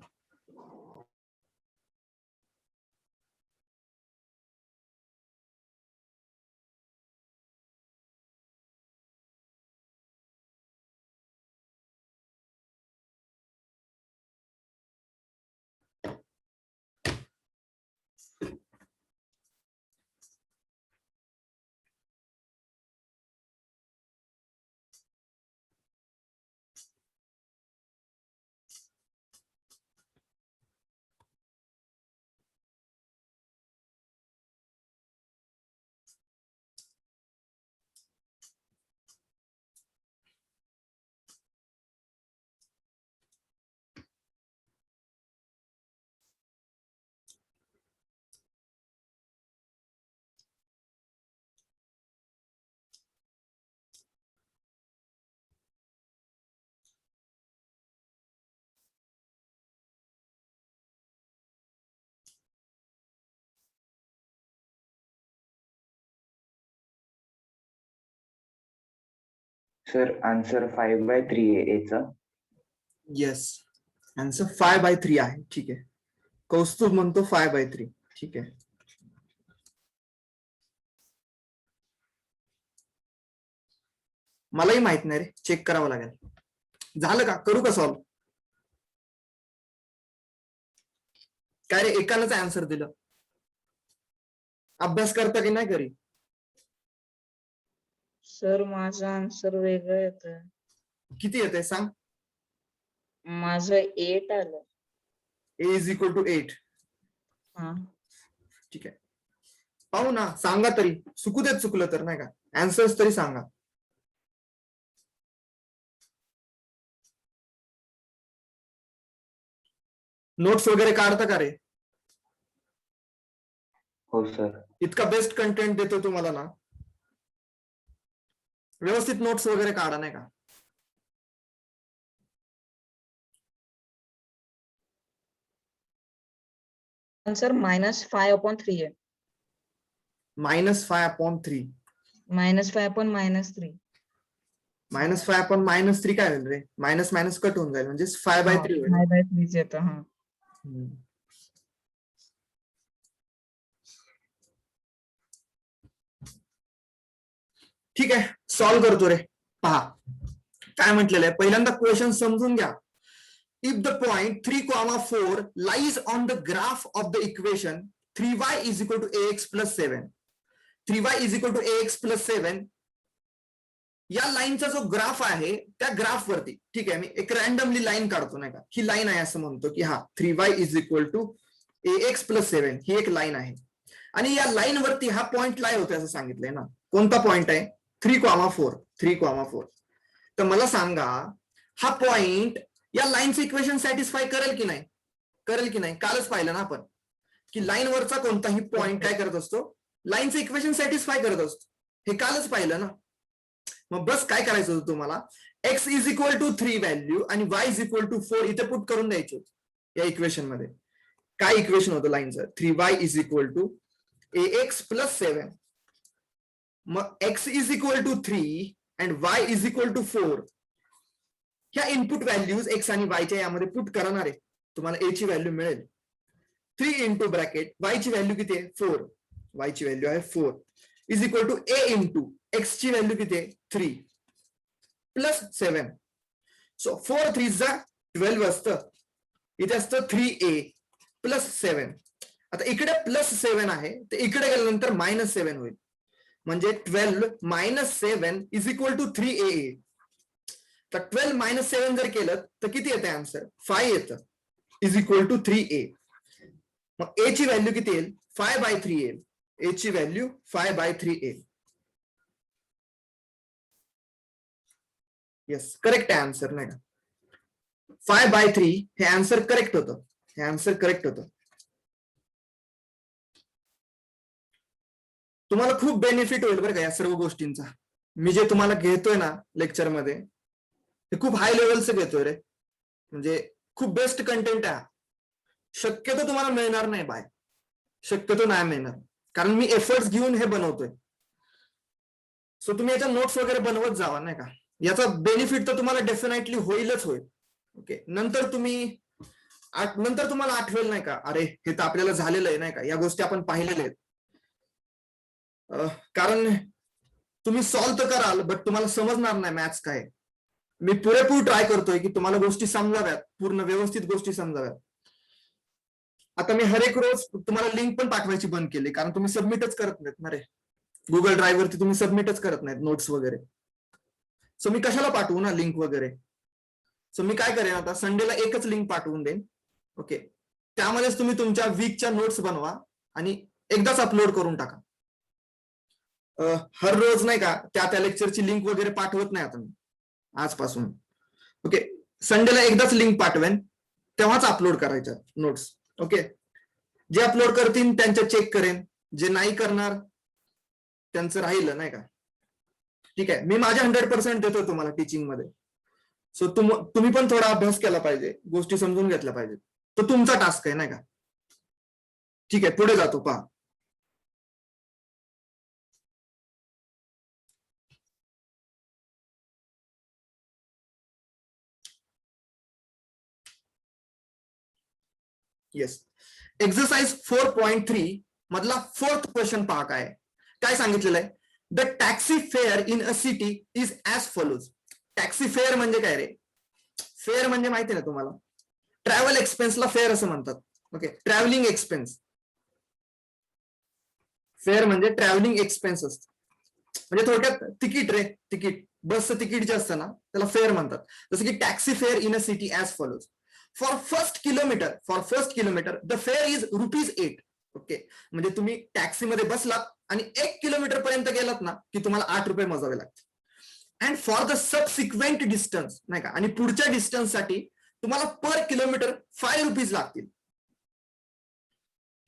सर आन्सर 5/3 आहे याचा. येस, आन्सर 5/3 आहे. ठीक आहे, कौस्तुभ म्हणतो 5/3. ठीक आहे, मलाही माहित नाही रे, चेक करावं लागेल. झालं का, करू का सॉल्व्ह? काय रे, एकालाच आन्सर दिलं. अभ्यास करता की नाही घरी? सर माझं आन्सर वेगळं येतं. किती येते सांग? माझं 8 आलं. a is equal to 8. हा. ठीक आहे, पाहू ना, सांगा तरी, चुकू देत चुकलं तर नाही का, आन्सर्स तरी सांगा. नोट्स वगैरे काढता का रे? हो सर. इतका बेस्ट कंटेंट देतो तुम्हाला ना, व्यवस्थित नोट्स वगैरे काढा नाही का. आन्सर -5/3 आहे. -5/3. -5/-3. -5/-3 काय होईल रे? मायनस मायनस कट होऊन जाईल, म्हणजे 5/3 होईल. 5/3 येतं. हा. ठीक आहे, सॉल्व्ह करतो रे. पहा काय म्हटलेलं आहे, पहिल्यांदा क्वेश्चन समजून घ्या. If the point 3,4 lies on the graph of the equation 3y is equal to ax plus 7. 3y is equal to ax plus 7 या लाईनचा जो ग्राफ आहे त्या ग्राफ वरती, ठीक आहे, मी एक रॅन्डमली लाईन काढतो नाही का, ही लाईन आहे असं म्हणतो की हा 3y is equal to ax plus 7 ही एक लाईन आहे आणि या लाईन वरती हा पॉइंट लाय होते असं सांगितलंय ना. कोणता पॉइंट आहे? 3,4. तर मला सांगा, हा पॉइंट या लाईनचं इक्वेशन सॅटिस्फाय करेल की नाही? करेल की नाही? कालच पाहिलं ना आपण की लाईन वरचा कोणताही पॉइंट काय करत असतो, लाईनचं इक्वेशन सॅटिस्फाय करत असतो. हे कालच पाहिलं ना. मग बस काय करायचं होतं तुम्हाला, x is equal to 3 value आणि y इज इक्वल टू 4 इथे पुट करून द्यायचे होते या इक्वेशन मध्ये. काय इक्वेशन होतं लाईनचं, 3y is equal to ax plus 7. मग x is equal to 3 and y is equal to 4. ह्या इनपुट व्हॅल्यूज x आणि y च्या यामध्ये पुट करणार आहे, तुम्हाला a ची व्हॅल्यू मिळेल 3 इंटू ब्रॅकेट y ची व्हॅल्यू किती आहे 4, y ची व्हॅल्यू आहे 4 is equal to a into x ची व्हॅल्यू किती आहे 3 प्लस 7. सो 4 3 जा 12 असतं, इथे असतं 3a प्लस 7. आता इकडे प्लस 7 आहे, तर इकडे गेल्यानंतर मायनस 7 होईल, म्हणजे 12 minus 7 is equal to 3a. तर 12 मायनस 7 जर केलं तर किती येते आन्सर, 5 येतं इज इक्वल टू 3a. मग a ची व्हॅल्यू किती येईल 5/3 येईल, a ची व्हॅल्यू 5/3 येईल. येस, करेक्ट आहे आन्सर नाही का. 5/3 हे आन्सर करेक्ट होतं, हे आन्सर करेक्ट होतं. तुम्हाला खूप बेनिफिट होईल बरं का या सर्व गोष्टींचा. मी जे तुम्हाला घेतोय ना लेक्चर मध्ये, हे खूप हाय लेवलचं घेतोय रे, म्हणजे खूप बेस्ट कंटेंट आहे. शक्यतो तुम्हाला मिळणार नाही बाय, शक्यतो नाही मिळणार, कारण मी एफर्ट्स घेऊन हे बनवतोय. सो तुम्ही याच्या नोट्स वगैरे बनवत जावा नाही का. याचा बेनिफिट तर तुम्हाला डेफिनेटली होईलच होईल. ओके, नंतर तुम्हाला आठवेल नाही का, अरे हे तर आपल्याला झालेलं आहे नाही का, या गोष्टी आपण पाहिलेल्या आहेत. कारण तुम्ही सॉल्व्ह तर कराल, बट तुम्हाला समजणार नाही मॅथ्स काय. मी पुरेपूर ट्राय करतोय की तुम्हाला गोष्टी समजाव्यात, पूर्ण व्यवस्थित गोष्टी समजाव्यात. आता मी हर एक रोज तुम्हाला लिंक पण पाठवायची बंद केली, कारण तुम्ही सबमिटच करत नाहीत ना रे. गुगल ड्राईव्ह वरती तुम्ही सबमिटच करत नाहीत नोट्स वगैरे. सो मी कशाला पाठवू ना लिंक वगैरे. सो मी काय करेन, आता संडेला एकच लिंक पाठवून देईन. ओके, त्यामध्येच तुम्ही तुमच्या वीकच्या नोट्स बनवा आणि एकदाच अपलोड करून टाका. हर रोज नाही का त्या लेक्चरची लिंक वगैरे पाठवत नाही आता मी आजपासून. ओके, संडेला एकदाच लिंक पाठवेन, तेव्हाच अपलोड करायच्या नोट्स. ओके, जे अपलोड करतील त्यांच्या चेक करेन, जे नाही करणार त्यांचं राहिलं नाही का. ठीक आहे, मी माझ्या 100% देतो तुम्हाला टीचिंग मध्ये. सो तुम्ही पण थोडा अभ्यास केला पाहिजे, गोष्टी समजून घेतल्या पाहिजे. तो तुमचा टास्क आहे नाही का. ठीक आहे, पुढे जातो पहा. येस, एक्सरसाइज 4.3 मधला 4th क्वेश्चन पहा. काय सांगितलेलं आहे, the taxi fair in a city is as follows. Taxi fair म्हणजे काय रे, फेअर म्हणजे माहिती ना तुम्हाला, ट्रॅव्हल एक्सपेन्सला फेअर असं म्हणतात. ओके, ट्रॅव्हलिंग एक्सपेन्स, फेअर म्हणजे ट्रॅव्हलिंग एक्सपेन्स असतं. म्हणजे थोडक्यात तिकीट रे, तिकीट, बसचं तिकीट जे असतं ना त्याला फेअर म्हणतात. जसं की taxi fair in a city as follows. For first kilometre the fair is ₹8. Okay, म्हणजे तुम्ही टॅक्सीमध्ये बसलात आणि 1 किलोमीटर पर्यंत गेलात ना की तुम्हाला ₹8 मोजावे लागतील. And for the subsequent distance नाही का, आणि पुढच्या डिस्टन्स साठी तुम्हाला पर किलोमीटर ₹5 लागतील.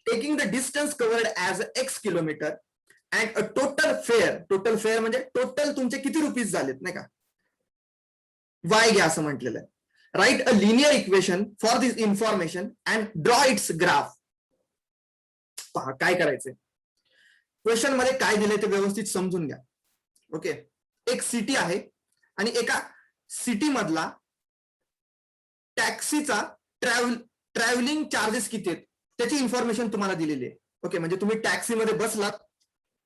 Taking the distance covered as x kilometre and a total fair म्हणजे टोटल तुमचे किती रुपीज झालेत नाही का, y घ्या असं म्हटलेलं आहे. Right a linear equation for this information and draw it's graph. पहा काय करायचंय, क्वेश्चन मध्ये काय दिलंय ते व्यवस्थित समजून घ्या. ओके, एक सिटी आहे आणि एका सिटी मधला टॅक्सीचा ट्रॅव्हलिंग चार्जेस किती आहेत त्याची इन्फॉर्मेशन तुम्हाला दिलेली आहे. ओके, म्हणजे तुम्ही टॅक्सीमध्ये बसलात,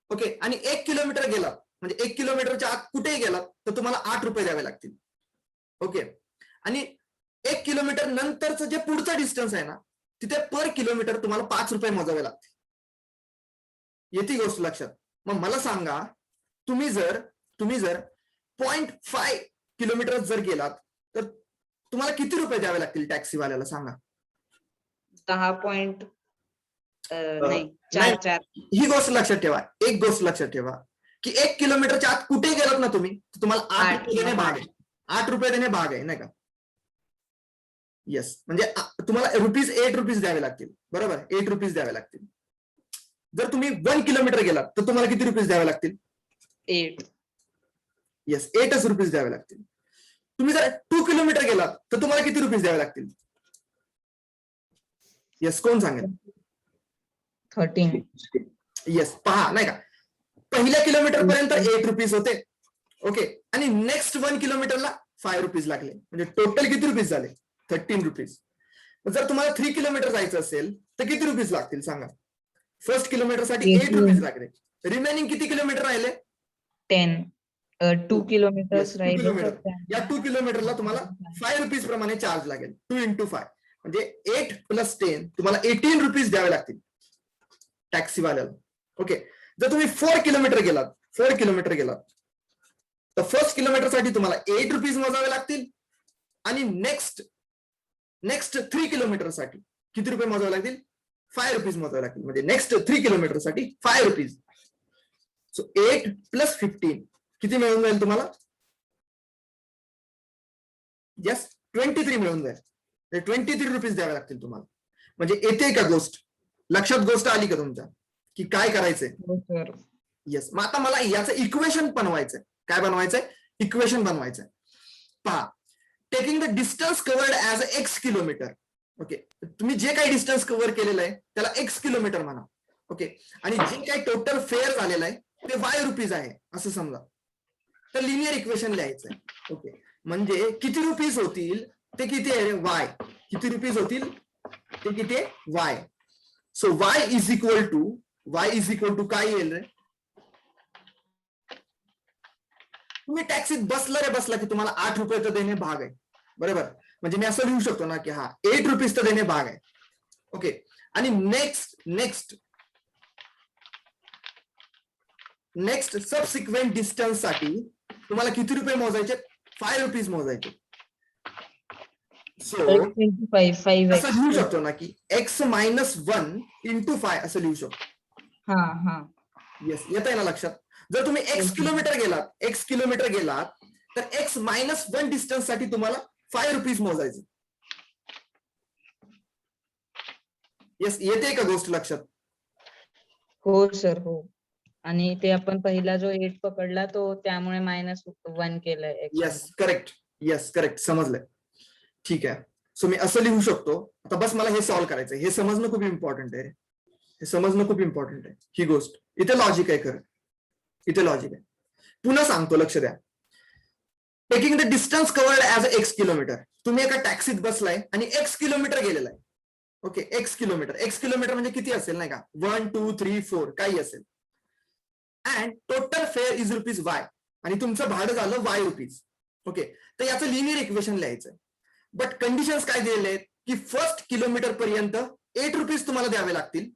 ओके, आणि 1 किलोमीटर गेलात, म्हणजे 1 किलोमीटरच्या आत कुठेही गेलात तर तुम्हाला ₹8 द्यावे लागतील. ओके, आणि 1 किलोमीटर नंतरचं जे पुढचं डिस्टन्स आहे ना तिथे पर किलोमीटर तुम्हाला ₹5 मोजावे लागतील. येते गोष्ट लक्षात. मग मला सांगा, तुम्ही जर 0.5 किलोमीटर जर गेलात तर तुम्हाला किती रुपये द्यावे लागतील टॅक्सीवाल्याला सांगा. 10 पॉइंट नाही नाही, 4. ही गोष्ट लक्षात ठेवा, एक गोष्ट लक्षात ठेवा की 1 किलोमीटरच्या आत कुठे गेलात ना तुम्ही तर तुम्हाला ₹8 देणे भाग आहे. ₹8 देणे भाग आहे नाही का. येस, म्हणजे तुम्हाला ₹8 द्यावे लागतील. बरोबर, ₹8 द्यावे लागतील. जर तुम्ही 1 किलोमीटर गेलात तर तुम्हाला किती रुपीज द्यावे लागतील? 8. येस, 8 रुपीज द्यावे लागतील. तुम्ही जर 2 किलोमीटर गेलात तर तुम्हाला किती रुपीज द्यावे लागतील? येस, कोण सांगेल? 13. येस, पहा नाही का, पहिल्या किलोमीटर पर्यंत 8 रुपीज होते. ओके, आणि नेक्स्ट 1 किलोमीटरला 5 रुपीज लागले, म्हणजे टोटल किती रुपीज झाले? 13 रुपीज. जर तुम्हाला 3 किलोमीटर जायचं असेल तर किती रुपीज लागतील सांगा? फर्स्ट किलोमीटर साठी 8 रुपीज लागले. रिमेनिंग किती किलोमीटर राहिले? 10. 2 किलोमीटर्स 2 राहिले. किलोमीटर. या 2 किलोमीटरला तुम्हाला 5 रुपीज प्रमाणे चार्ज लागेल. 2 into 5 म्हणजे 8 + 10 तुम्हाला 18 रुपीज द्यावे लागतील टॅक्सीवाल्याला. ओके, जर तुम्ही 4 किलोमीटर गेलात तर फर्स्ट किलोमीटर साठी तुम्हाला 8 रुपीज मोजावे लागतील आणि नेक्स्ट 3 किलोमीटर साठी किती रुपये मोजावे लागतील? 5 रुपीज मोजावे लागतील. म्हणजे नेक्स्ट 3 किलोमीटर साठी 5 रुपीज. सो 8 + 15 किती मिळून जाईल तुम्हाला? येस, 23 मिळून जाईल. 23 रुपीज द्यावे लागतील तुम्हाला. म्हणजे येते का गोष्ट? लक्षात गोष्ट आली का तुमच्या की काय करायचंय? हो सर. येस, मग आता मला याचं इक्वेशन बनवायचंय. काय बनवायचंय? इक्वेशन बनवायचंय. पहा, taking the distance covered as x kilometre. Okay, तुम्ही जे काही डिस्टन्स कव्हर केलेलं आहे त्याला x किलोमीटर म्हणा. ओके, आणि जे काही टोटल फेअर झालेलं आहे ते y रुपीज आहे असं समजा. तर लिनियर इक्वेशन लिहायचंय. ओके, म्हणजे किती रुपीज होतील ते किती आहे? y. किती रुपीज होतील ते किती आहे? y. So y is equal to काय येईल रे? तुम्ही टॅक्सीत बसला की तुम्हाला 8 रुपये तर देणे भाग आहे, बरोबर? म्हणजे मी असं लिहू शकतो ना की हा 8 रुपीज तर देणे भाग आहे. ओके, आणि नेक्स्ट सबसिक्वेंट डिस्टन्स साठी तुम्हाला किती रुपये मोजायचे? 5 रुपीज मोजायचे. सो 5 असं लिहू शकतो ना की x - 1 into 5 असं लिहू शकतो. हा. येस, येत आहे ना लक्षात? जर तुम्ही x किलोमीटर गेलात तर x - 1 डिस्टन्स साठी तुम्हाला 5 रुपीज मोजायचे. येस, येते का गोष्ट लक्षात? हो सर, हो. आणि ते आपण पहिला जो 8 पकडला तो त्यामुळे -1 केलंय. येस, करेक्ट, समजलंय. ठीक आहे. सो मी असं लिहू शकतो. आता बस मला हे सॉल्व्ह करायचं. हे समजणं खूप इम्पॉर्टंट आहे. ही गोष्ट इथे लॉजिक आहे. खरं इथे लॉजिक आहे. पुन्हा सांगतो, लक्ष द्या. Taking the distance covered as x kilometre. तुम्ही एका टॅक्सीत बसलाय आणि x किलोमीटर गेलेला आहे. ओके, x किलोमीटर म्हणजे किती असेल नाही का? 1 2 3 4 काही असेल. And total fair is rupees y, आणि तुमचं भाडं झालं y रुपीज. ओके, तर याचं लिनियर इक्वेशन लिहायचं. बट कंडिशन्स काय दिलेले आहेत की फर्स्ट किलोमीटर पर्यंत 8 रुपीज तुम्हाला द्यावे लागतील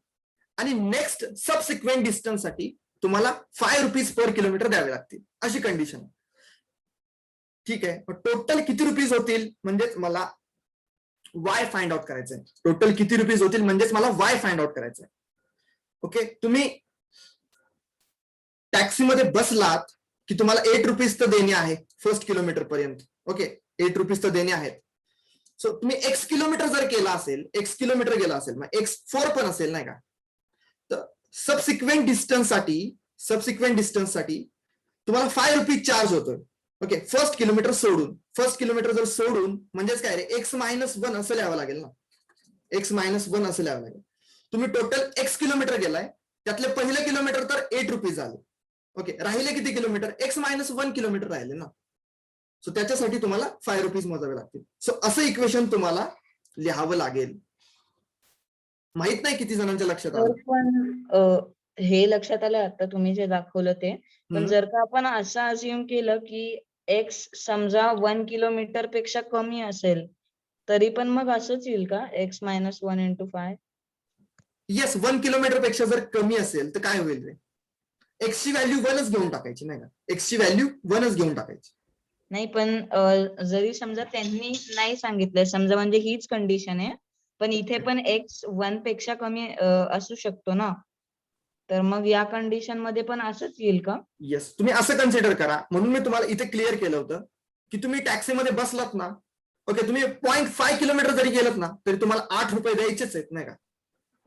आणि नेक्स्ट सबसिक्वेंट डिस्टन्स साठी तुम्हाला 5 रुपीज पर किलोमीटर द्यावे लागतील, अशी कंडिशन. ठीक आहे, टोटल किती रुपीज होतील म्हणजेच मला y फाइंड आउट करायचंय. टोटल किती रुपीज होतील म्हणजेच मला y फाइंड आउट करायचंय. ओके, तुम्ही टॅक्सीमध्ये बसलात की तुम्हाला 8 रुपीज तर देणे आहे फर्स्ट किलोमीटर पर्यंत. ओके, 8 रुपीज तर देणे आहेत. सो तुम्ही x किलोमीटर जर गेला असेल मग x4 पण असेल नाही का? तर सबसिक्वेंट डिस्टन्स साठी तुम्हाला 5 रुपीज चार्ज होतोय. ओके, फर्स्ट किलोमीटर सोडून म्हणजेच काय रे? x - 1 असं लिहावं लागेल ना. x - 1 असं लिहावं लागेल. तुम्ही टोटल x किलोमीटर गेलाय, त्यातले पहिले किलोमीटर तर 8 रुपीज झाले. ओके, राहिले किती किलोमीटर? x - 1 किलोमीटर राहिले ना. सो त्याच्यासाठी तुम्हाला 5 रुपीज मोजावे लागतील. सो असं इक्वेशन तुम्हाला लिहावं लागेल. माहित नाही किती जणांच्या लक्षात आलं. पण हे लक्षात आलं आता तुम्ही जे दाखवलं ते. पण जर का आपण असं अज्युम केलं की x समजा 1 किलोमीटर पेक्षा कमी असेल तरी पण मग असंच येईल का? x - 1 into 5. येस, 1 किलोमीटर पेक्षा जर कमी असेल तर काय होईल रे? x ची व्हॅल्यू 1च घेऊन टाकायची नाही का? x ची व्हॅल्यू 1च घेऊन टाकायची. नाही, पण जरी समजा त्यांनी नाही सांगितलंय, समजा म्हणजे हीच कंडिशन आहे, पण इथे पण x 1 पेक्षा कमी असू शकतो ना. तर मग या कंडिशन मध्ये पण असंच येईल का? येस, तुम्ही असं कन्सिडर करा. म्हणून मी तुम्हाला इथे क्लिअर केलं होतं की तुम्ही टॅक्सीमध्ये बसलात ना. ओके, तुम्ही 0.5 किलोमीटर जरी गेलात ना तरी तुम्हाला 8 रुपये द्यायचेच आहेत नाही का?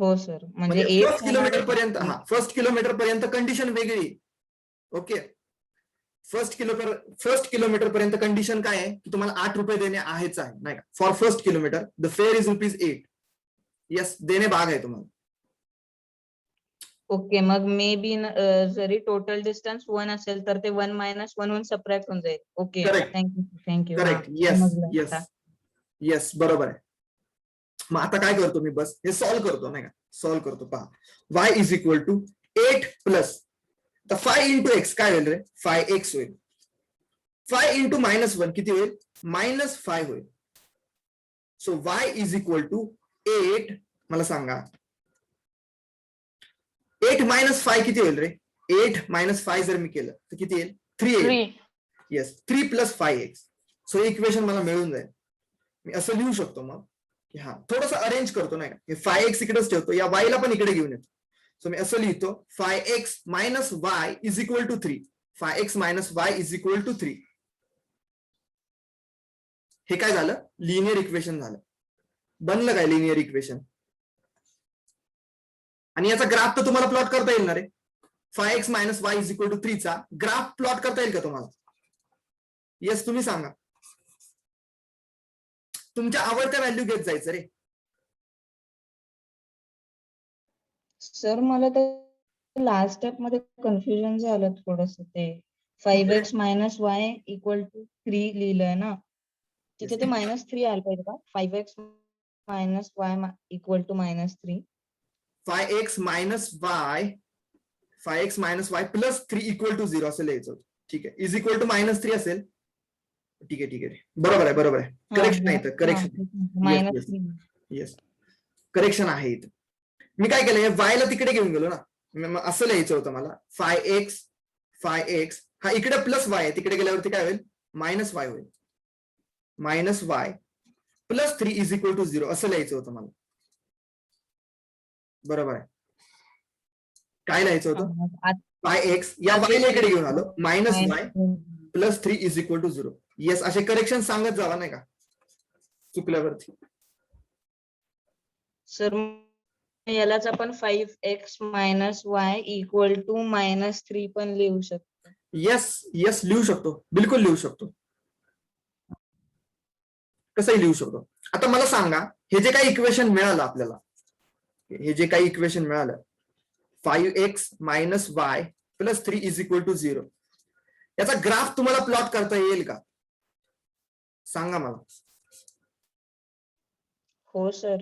हो सर, म्हणजे म्हणजे 8 फर्स्ट किलोमीटर पर्यंत, हा फर्स्ट किलोमीटर पर्यंत कंडिशन वेगळी. ओके, फर्स्ट किलोमीटर पर्यंत कंडिशन काय आहे की तुम्हाला 8 रुपये देणे आहेच आहे, नाही का. For first kilometre the fair is ₹8. Yes, देणे भाग आहे तुम्हाला. ओके, मग मे बी जरी टोटल डिस्टन्स 1 असेल तर ते 1 - 1 होऊन सबट्रॅक्ट होऊन जाईल. Okay, correct, thank you. हा, करेक्ट. येस, समजलं येस, आता. येस, बरोबर आहे. मग आता काय करतो मी, बस हे सॉल्व्ह करतो, नाही का. सॉल्व्ह करतो, पहा. y is equal to 8 plus 5 into x काय होईल रे, 5x होईल. 5 इंटू -1 किती होईल, -5 होईल. So y is equal to 8, मला सांगा 8 - 5 किती होईल रे, 8 - 5 जर मी केलं तर किती येईल, 3 येईल. Yes, 3 + 5x. सो इक्वेशन मला मिळून जाईल. मी असं लिहू शकतो मग की हा थोडंसं अरेंज करतो, नाही का. हे 5x इकडेच ठेवतो, या y ला पण इकडे घेऊन येतो. सो मी असं लिहितो 5x - y is equal to 3. 5x - y is equal to 3. हे काय झालं, लिनियर इक्वेशन झालं. बनलं काय लिनियर इक्वेशन. आणि याचा ग्राफ तर तुम्हाला प्लॉट करता येईल ना रे. 5x - y is equal to 3 चा ग्राफ प्लॉट करता येईल का तुम्हाला. येस, तुम्ही सांगा. तुमच्या आवडत्या व्हॅल्यू घेत जायचं रे. सर, मला तर लास्ट स्टेप मध्ये कन्फ्युजन झालं थोडस. ते 5x - y इक्वल टू 3 लिहिलंय ना, तिथे ते -3 आलं पाहिजे का. 5x - y equal to -3. 5x - y plus 3 equal to 0 असं लिहायचं होतं. ठीक आहे, इज इक्वल टू -3 असेल. ठीक आहे. बरोबर आहे. करेक्शन आहे इथं, करेक्शन. येस, करेक्शन आहे इथं. मी काय केलं, y ला तिकडे घेऊन गेलो ना. मग असं लिहायचं होतं मला 5x हा इकडे प्लस y आहे, तिकडे गेल्यावरती काय होईल, -y होईल. -y plus 3 is equal to 0 असं लिहायचं होतं मला. बरोबर आहे. काय लिहायचं होतं, 5x या y ला इकडे घेऊन आलो, -y plus 3 is equal to 0. Yes, असे करेक्शन सांगत जावा, नाही का, चुकल्यावरती. सर, यालाच आपण 5x - y इक्वल टू -3 पण लिहू शकतो. येस, लिहू शकतो, बिलकुल लिहू शकतो. कसंही लिहू शकतो. आता मला सांगा, हे जे काही इक्वेशन मिळालं आपल्याला, 5x - y plus 3 is equal to 0, याचा ग्राफ तुम्हाला प्लॉट करता येईल का, सांगा मला. हो सर.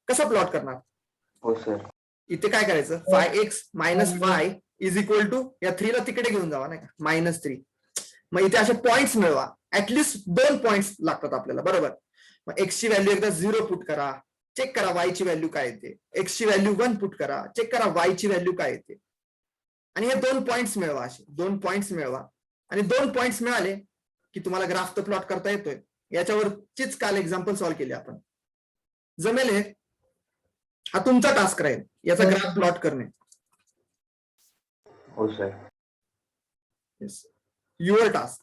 कसं प्लॉट करणार. हो सर. इथे काय करायचं, 5x - y is equal to या 3 ला तिकडे घेऊन जावा, नाही का, -3. मग इथे असे पॉइंट्स मिळवा, ऍटलिस्ट 2 पॉइंट्स लागतात आपल्याला. बरोबर. मग x ची व्हॅल्यू एकदा 0 पुट करा, चेक करा y ची व्हॅल्यू काय येते. x ची व्हॅल्यू 1 पुट करा, चेक करा y ची व्हॅल्यू काय येते. आणि हे 2 पॉइंट्स मिळवा, असे 2 पॉइंट्स मिळवा. आणि 2 पॉइंट्स मिळाले की तुम्हाला ग्राफ तर प्लॉट करता येतोय. याच्यावरचीच काल एक्झाम्पल सॉल्व्ह केले आपण. जमेल हे. हा तुमचा टास्क राहील, याचा ग्राफ प्लॉट करणे. हो सर. Yes, your task.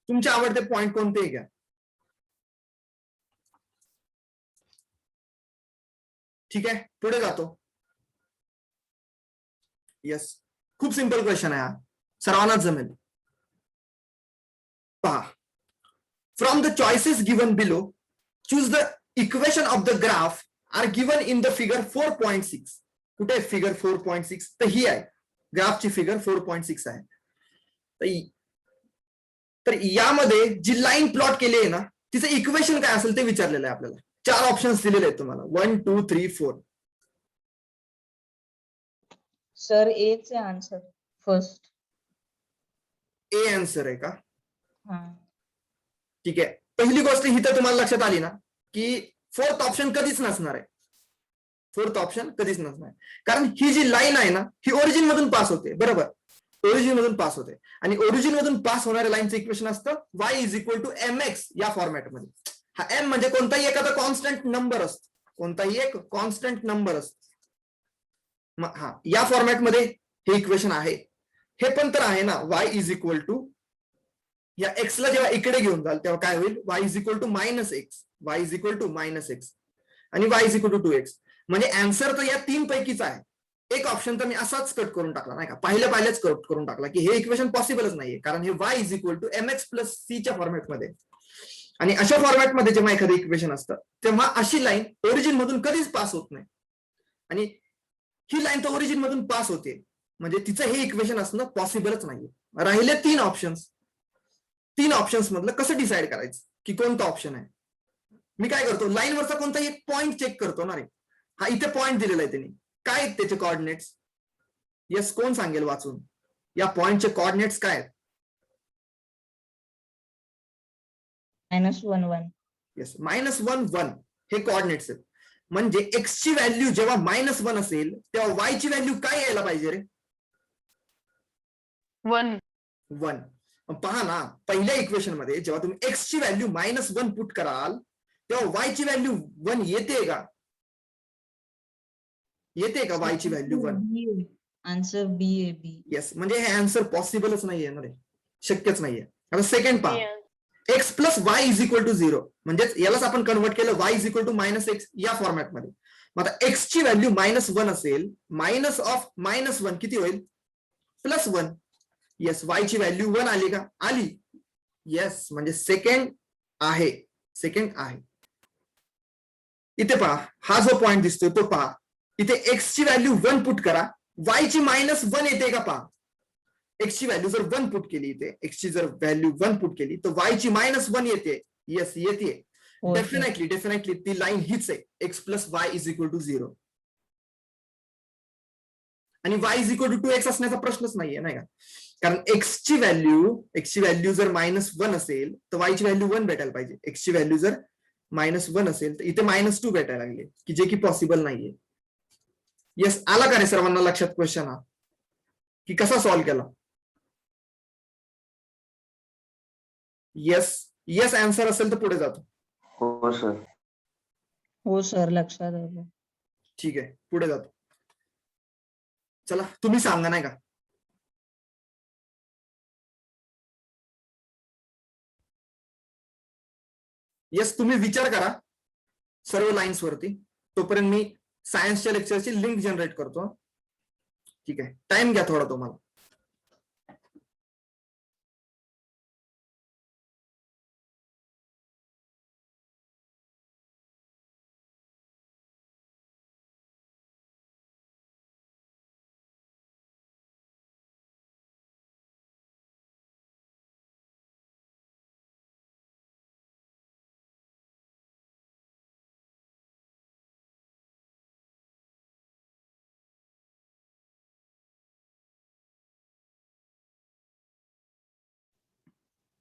तुमचे आवडते पॉइंट कोणतेही घ्या. ठीक आहे, पुढे जातो. येस, खूप सिंपल क्वेश्चन आहे हा, सर्वांनाच जमेल. पहा, from the choices given below choose the equation of the graph are given in the figure 4.6. कुठे फिगर 4.6, तर ही आहे ग्राफची फिगर 4.6 आहे. तर यामध्ये जी लाईन प्लॉट केली आहे ना, तिचं इक्वेशन काय असेल ते विचारलेलं आहे आपल्याला. 4 ऑप्शन्स दिलेले आहेत तुम्हाला, 1 2 3 4. सर, एच आहे आन्सर फर्स्ट. ए आन्सर आहे का. हा, ठीक आहे. पहिली गोष्ट ही तर तुम्हाला लक्षात आली ना, की फोर्थ ऑप्शन कधीच नसणार आहे. फोर्थ ऑप्शन कधीच नसणार, कारण ही जी लाईन आहे ना, ही ओरिजिन मधून पास होते. बरोबर, ओरिजिन मधून पास होते. आणि ओरिजिन मधून पास होणाऱ्या लाईनचं इक्वेशन असतं y is equal to mx या फॉर्मॅटमध्ये. हा m म्हणजे कोणताही एखादा कॉन्स्टंट नंबर असतो, कोणताही एक कॉन्स्टंट नंबर असतो. मग हा या फॉर्मॅटमध्ये हे इक्वेशन आहे. हे पण तर आहे ना, y इज इक्वल टू या एक्सला जेव्हा इकडे घेऊन जाल तेव्हा काय होईल, y is equal to minus x, y is equal to minus x आणि y is equal to 2x. म्हणजे अँसर तर या 3 पैकीच आहे. एक ऑप्शन तर मी असाच कट करून टाकला नाही का, पहिल्याच कट करून टाकला की हे इक्वेशन पॉसिबलच नाहीये, कारण हे y is equal to mx plus च्या फॉर्मॅटमध्ये. आणि अशा फॉर्मॅटमध्ये जेव्हा एखादं इक्वेशन असतं तेव्हा अशी लाईन ओरिजिन मधून कधीच पास होत नाही, आणि ही लाईन तर ओरिजिन मधून पास होते, म्हणजे तिचं हे इक्वेशन असणं पॉसिबलच नाहीये. राहिले 3 ऑप्शन्स मधलं कसं डिसाईड करायचं की कोणता ऑप्शन आहे. मी काय करतो, लाईनवरचा कोणताही एक पॉइंट चेक करतो ना रे. हा इथे पॉइंट दिलेला आहे त्यांनी, काय आहेत त्याचे कॉर्डिनेट्स? यस, कोण सांगेल वाचून या पॉइंटचे कॉर्डिनेट्स काय आहेत? -1 1. येस, -1 1 हे कॉर्डिनेट्स आहेत. म्हणजे एक्स ची व्हॅल्यू जेव्हा -1 असेल तेव्हा वाय ची व्हॅल्यू काय यायला पाहिजे रे? 1. 1. पहा ना, पहिल्या इक्वेशन मध्ये जेव्हा तुम्ही एक्स ची व्हॅल्यू -1 पुट कराल तेव्हा वाय ची व्हॅल्यू 1 येते का? येते का वाय ची व्हॅल्यू 1? आन्सर बी आहे, बी. येस, म्हणजे हे आन्सर पॉसिबलच नाहीये ना रे, शक्यच नाहीये. आता सेकंड पहा, x plus y is equal to 0, म्हणजेच यालाच आपण कन्वर्ट केलं y is equal to -x या फॉर्मॅटमध्ये. मग आता एक्स ची व्हॅल्यू -1 असेल, मायनस ऑफ -1 किती होईल? +1. येस, वाय ची व्हॅल्यू 1 आली का? आली. येस, म्हणजे सेकंड आहे. इथे पहा, हा जो पॉइंट दिसतोय तो पहा, इथे एक्स ची व्हॅल्यू 1 पुट करा, वाय ची -1 येते का पहा. एक्स ची व्हॅल्यू जर 1 पुट केली, इथे एक्स ची जर व्हॅल्यू 1 पुट केली तर वाय ची -1 येते. येस, येते. हो, sir. डेफिनेटली ती लाईन हीच आहे, x plus y is equal to 0. आणि Y is equal to 2x असण्याचा प्रश्नच नाहीये, नाही का, कारण एक्स ची व्हॅल्यू जर -1 असेल तर वाय ची व्हॅल्यू 1 भेटायला पाहिजे. एक्स ची व्हॅल्यू जर -1 असेल तर इथे -2 भेटायला लागले, की जे की पॉसिबल नाहीये. येस, आला का रे सर्वांना लक्षात क्वेश्चन हा, की कसा सॉल्व्ह केला? येस आन्सर असेल तर पुढे जातो. हो सर. हो सर, लक्षात आलं. ठीक आहे, पुढे जातो. चला तुम्ही सांगा, नाही का. येस, तुम्ही विचार करा सर्व लाईन्स वरती, तोपर्यंत मी सायन्सच्या लेक्चरची लिंक जनरेट करतो. ठीक आहे, टाइम घ्या थोडा तुम्हाला.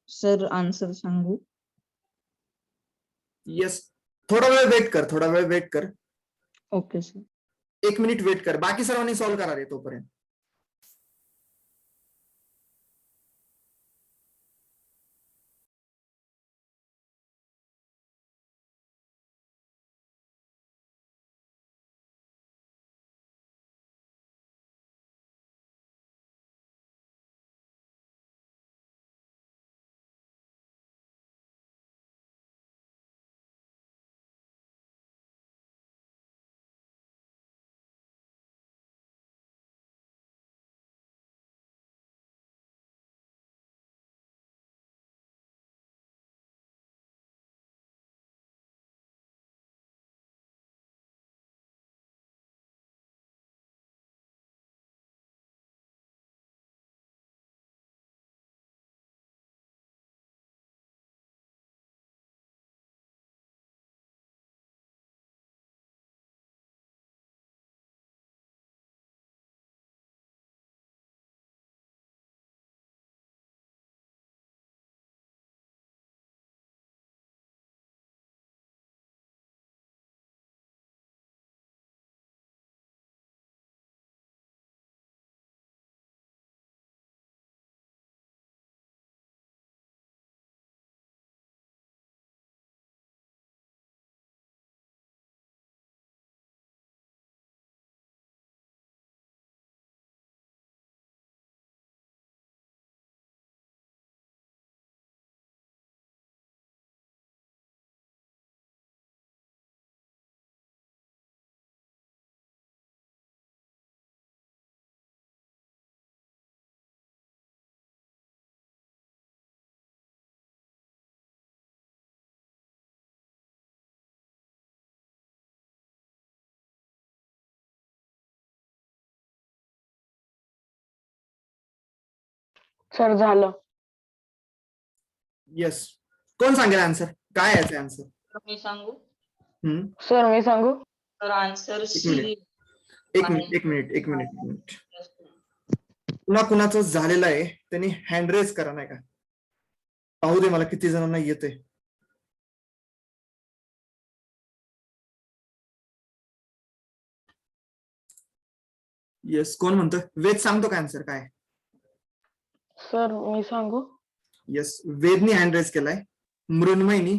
सर, आन्सर सांगू? येस, थोडा वेळ वेट कर. Okay sir. 1 मिनिट वेट कर, बाकी सर्वांनी सॉल्व्ह करा रे तोपर्यंत. सर झालं. येस. कोण सांगेल आन्सर? काय आहे आन्सर? तर मी सांगू. सर मी सांगू. तर आन्सर सी. मिनिट. एक मिनिट. पुन्हा कुणाचं झालेलं आहे त्यांनी हँड रेज करा, नाही का? पाहू दे मला किती जणांना येते. येस. कोण म्हणतं? वेद सांगतो का आन्सर काय? सर मी सांगू. येस. वेदनी हँड रेज केलाय, मृण्मयनी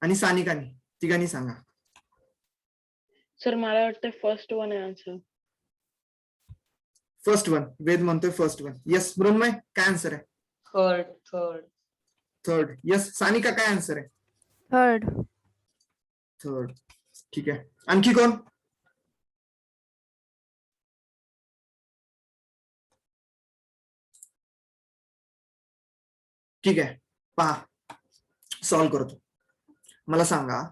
आणि सानिकानी, तिघांनी सांगा. सर मला वाटतं फर्स्ट वन आहे आन्सर. First one. वेद म्हणतोय फर्स्ट वन. येस. मृण्मय काय आन्सर आहे? थर्ड. येस. सानिका काय आन्सर आहे? थर्ड. ठीक आहे. आणखी कोण? ठीक आहे, पहा सॉल्व्ह करतो. मला सांगा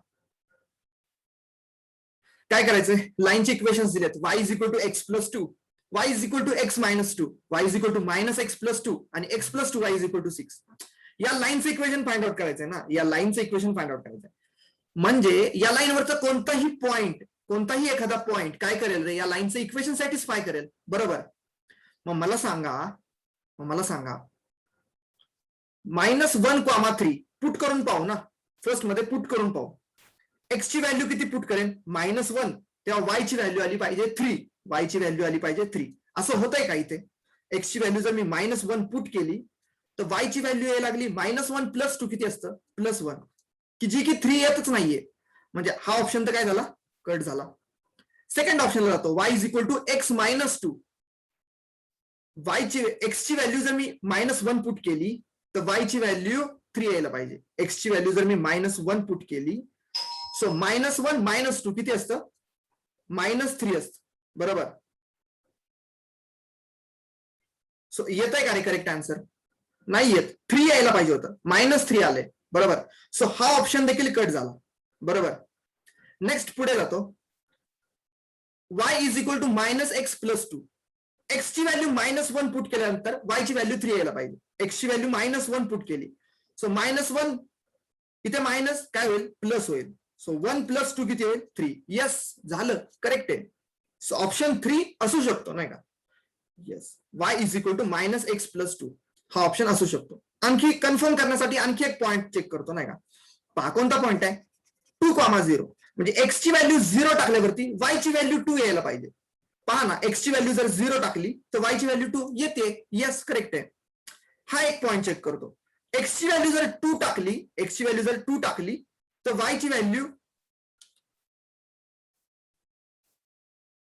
काय करायचंय. लाईनचे इक्वेशन्स दिलेत. y is equal to x plus 2, y is equal to x minus 2, y is equal to minus x plus 2 आणि x plus 2 y is equal to 6. या लाईनचं इक्वेशन फाइंड आउट करायचंय ना. या लाईनचं इक्वेशन फाइंड आउट करायचंय म्हणजे या लाईनवरचा कोणताही एखादा पॉइंट काय करेल रे, या लाईनचं इक्वेशन सॅटिस्फाय करेल. बरोबर. मग मला सांगा -1,3 पुट करून पाहू ना. फर्स्ट मध्ये पुट करून पाहू. एक्स ची व्हॅल्यू किती पुट करेन? -1. तेव्हा वाय ची व्हॅल्यू आली पाहिजे 3. वाय ची व्हॅल्यू आली पाहिजे 3. असं होतंय का इथे? एक्स ची व्हॅल्यू जर मी -1 पुट केली तर वाय ची व्हॅल्यू यायला लागली -1 प्लस 2 किती असतं? +1, की जी की 3 येतच नाहीये. म्हणजे हा ऑप्शन तर काय झाला? कट झाला. सेकंड ऑप्शनला जातो. y is equal to x minus 2. X ची व्हॅल्यू जर मी -1 पुट केली तर y ची व्हॅल्यू 3 यायला पाहिजे. एक्स ची व्हॅल्यू जर मी -1 पुट केली, सो -1 - 2 किती असतं? -3 असतं. बरोबर. सो येत आहे का रे करेक्ट आन्सर? नाही येत. 3 यायला पाहिजे होतं, -3 आले. बरोबर. सो हा ऑप्शन देखील कट झाला. बरोबर. नेक्स्ट पुढे जातो. y is equal to -x plus 2. X ची व्हॅल्यू -1 पुट केल्यानंतर y ची व्हॅल्यू 3 यायला पाहिजे. एक्स ची व्हॅल्यू -1 पुट केली, सो -1 इथे मायनस काय होईल? प्लस होईल. सो 1 प्लस 2 किती होईल? 3. येस, झालं, करेक्ट आहे. सो ऑप्शन 3 असू शकतो, नाही का? Yes. y is equal to -x plus 2 हा ऑप्शन असू शकतो. आणखी कन्फर्म करण्यासाठी आणखी एक पॉइंट चेक करतो, नाही का? पहा कोणता पॉइंट आहे? 2,0 म्हणजे एक्स ची व्हॅल्यू 0 टाकल्यावरती y ची व्हॅल्यू 2 यायला पाहिजे. पहा ना, एक्स ची व्हॅल्यू जर 0 टाकली तर y ची व्हॅल्यू 2 येते. येस, करेक्ट आहे. हा एक पॉइंट चेक करतो. एक्स ची व्हॅल्यू जर 2 टाकली तर y ची व्हॅल्यू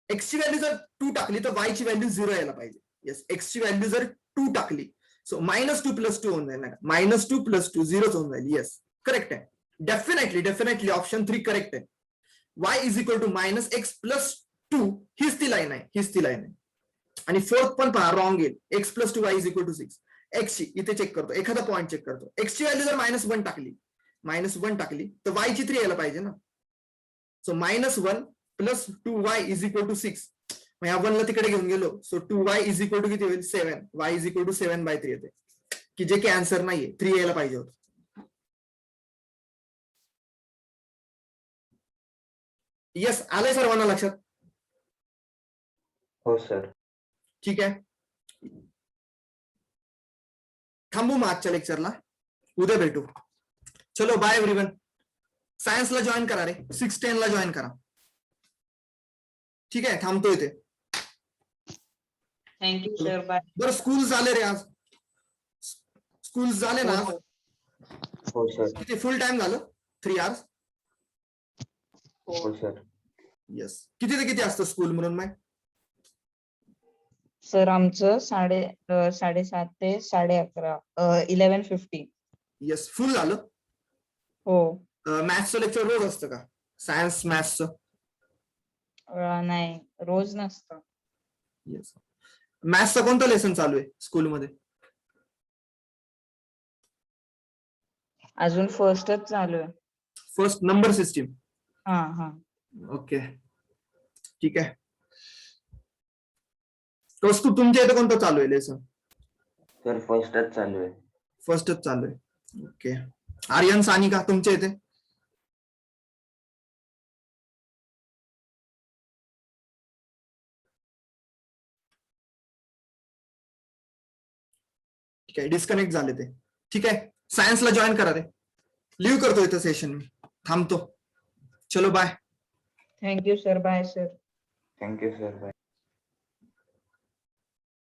एक्स ची व्हॅल्यू जर 2 टाकली तर y ची व्हॅल्यू 0 यायला पाहिजे. येस. एक्स ची व्हॅल्यू जर 2 टाकली, सो -2 प्लस 2 होऊन जाईल ना. -2 प्लस 2 0 होऊन जाईल. येस, करेक्ट आहे. डेफिनेटली ऑप्शन 3 करेक्ट आहे. y is equal to -x plus 2 हीच ती लाईन आहे. आणि फोर्थ पण पहा रॉंग येईल. x plus 2 y is equal to 6. X ची इथे चेक करतो, एखादा पॉइंट चेक करतो. एक्स ची व्हॅल्यू जर -1 टाकली तर y ची 3 यायला पाहिजे ना. So -1 plus 2y is equal to 6. मग ह्या 1 ला तिकडे घेऊन गेलो, so 2y is equal to किती होईल? 7. y इज इक्वल टू 7/3 येते, की जे की आन्सर नाहीये. 3 यायला पाहिजे होतं. येस, आलंय सर्वांना लक्षात? हो सर. ठीक आहे. थांबू मग आजच्या लेक्चरला. उद्या भेटू. चलो बाय एव्हरीवन. सायन्सला जॉईन करा रे. 6-10 ला जॉईन करा. ठीक आहे, थांबतो इथे. Thank you sir. बाय. बरं, स्कूल झाले रे आज? स्कूल झाले ना? हो सर. किती फुल टाइम झालं? 3 hours? हो सर. येस. किती ते किती असतं स्कूल म्हणून? मग सर आमचं 7:30 ते 11:30 11:50. येस, फुल झालं. हो. मॅथ्सचं लेक्चर रोज असतं का? सायन्स मॅथ्सचं? नाही, रोज नसतं. येस. मॅथ्सचं कोणतं लेसन चालू आहे स्कूलमध्ये? अजून फर्स्टच चालू आहे. First number system. हा. ओके, ठीक आहे. तुमच्या इथे कोणतं चालू आहे लेसन? सर फर्स्टच चालू आहे. फर्स्टच चालू आहे. ओके. आर्यन, सानिका तुमच्या इथे? ठीक आहे, डिस्कनेक्ट झाले ते. ठीक आहे, सायन्सला जॉईन करा रे. लिव्ह करतो इथं सेशन, मी थांबतो. चलो bye. Thank you sir, bye sir. Thank you sir. Bye.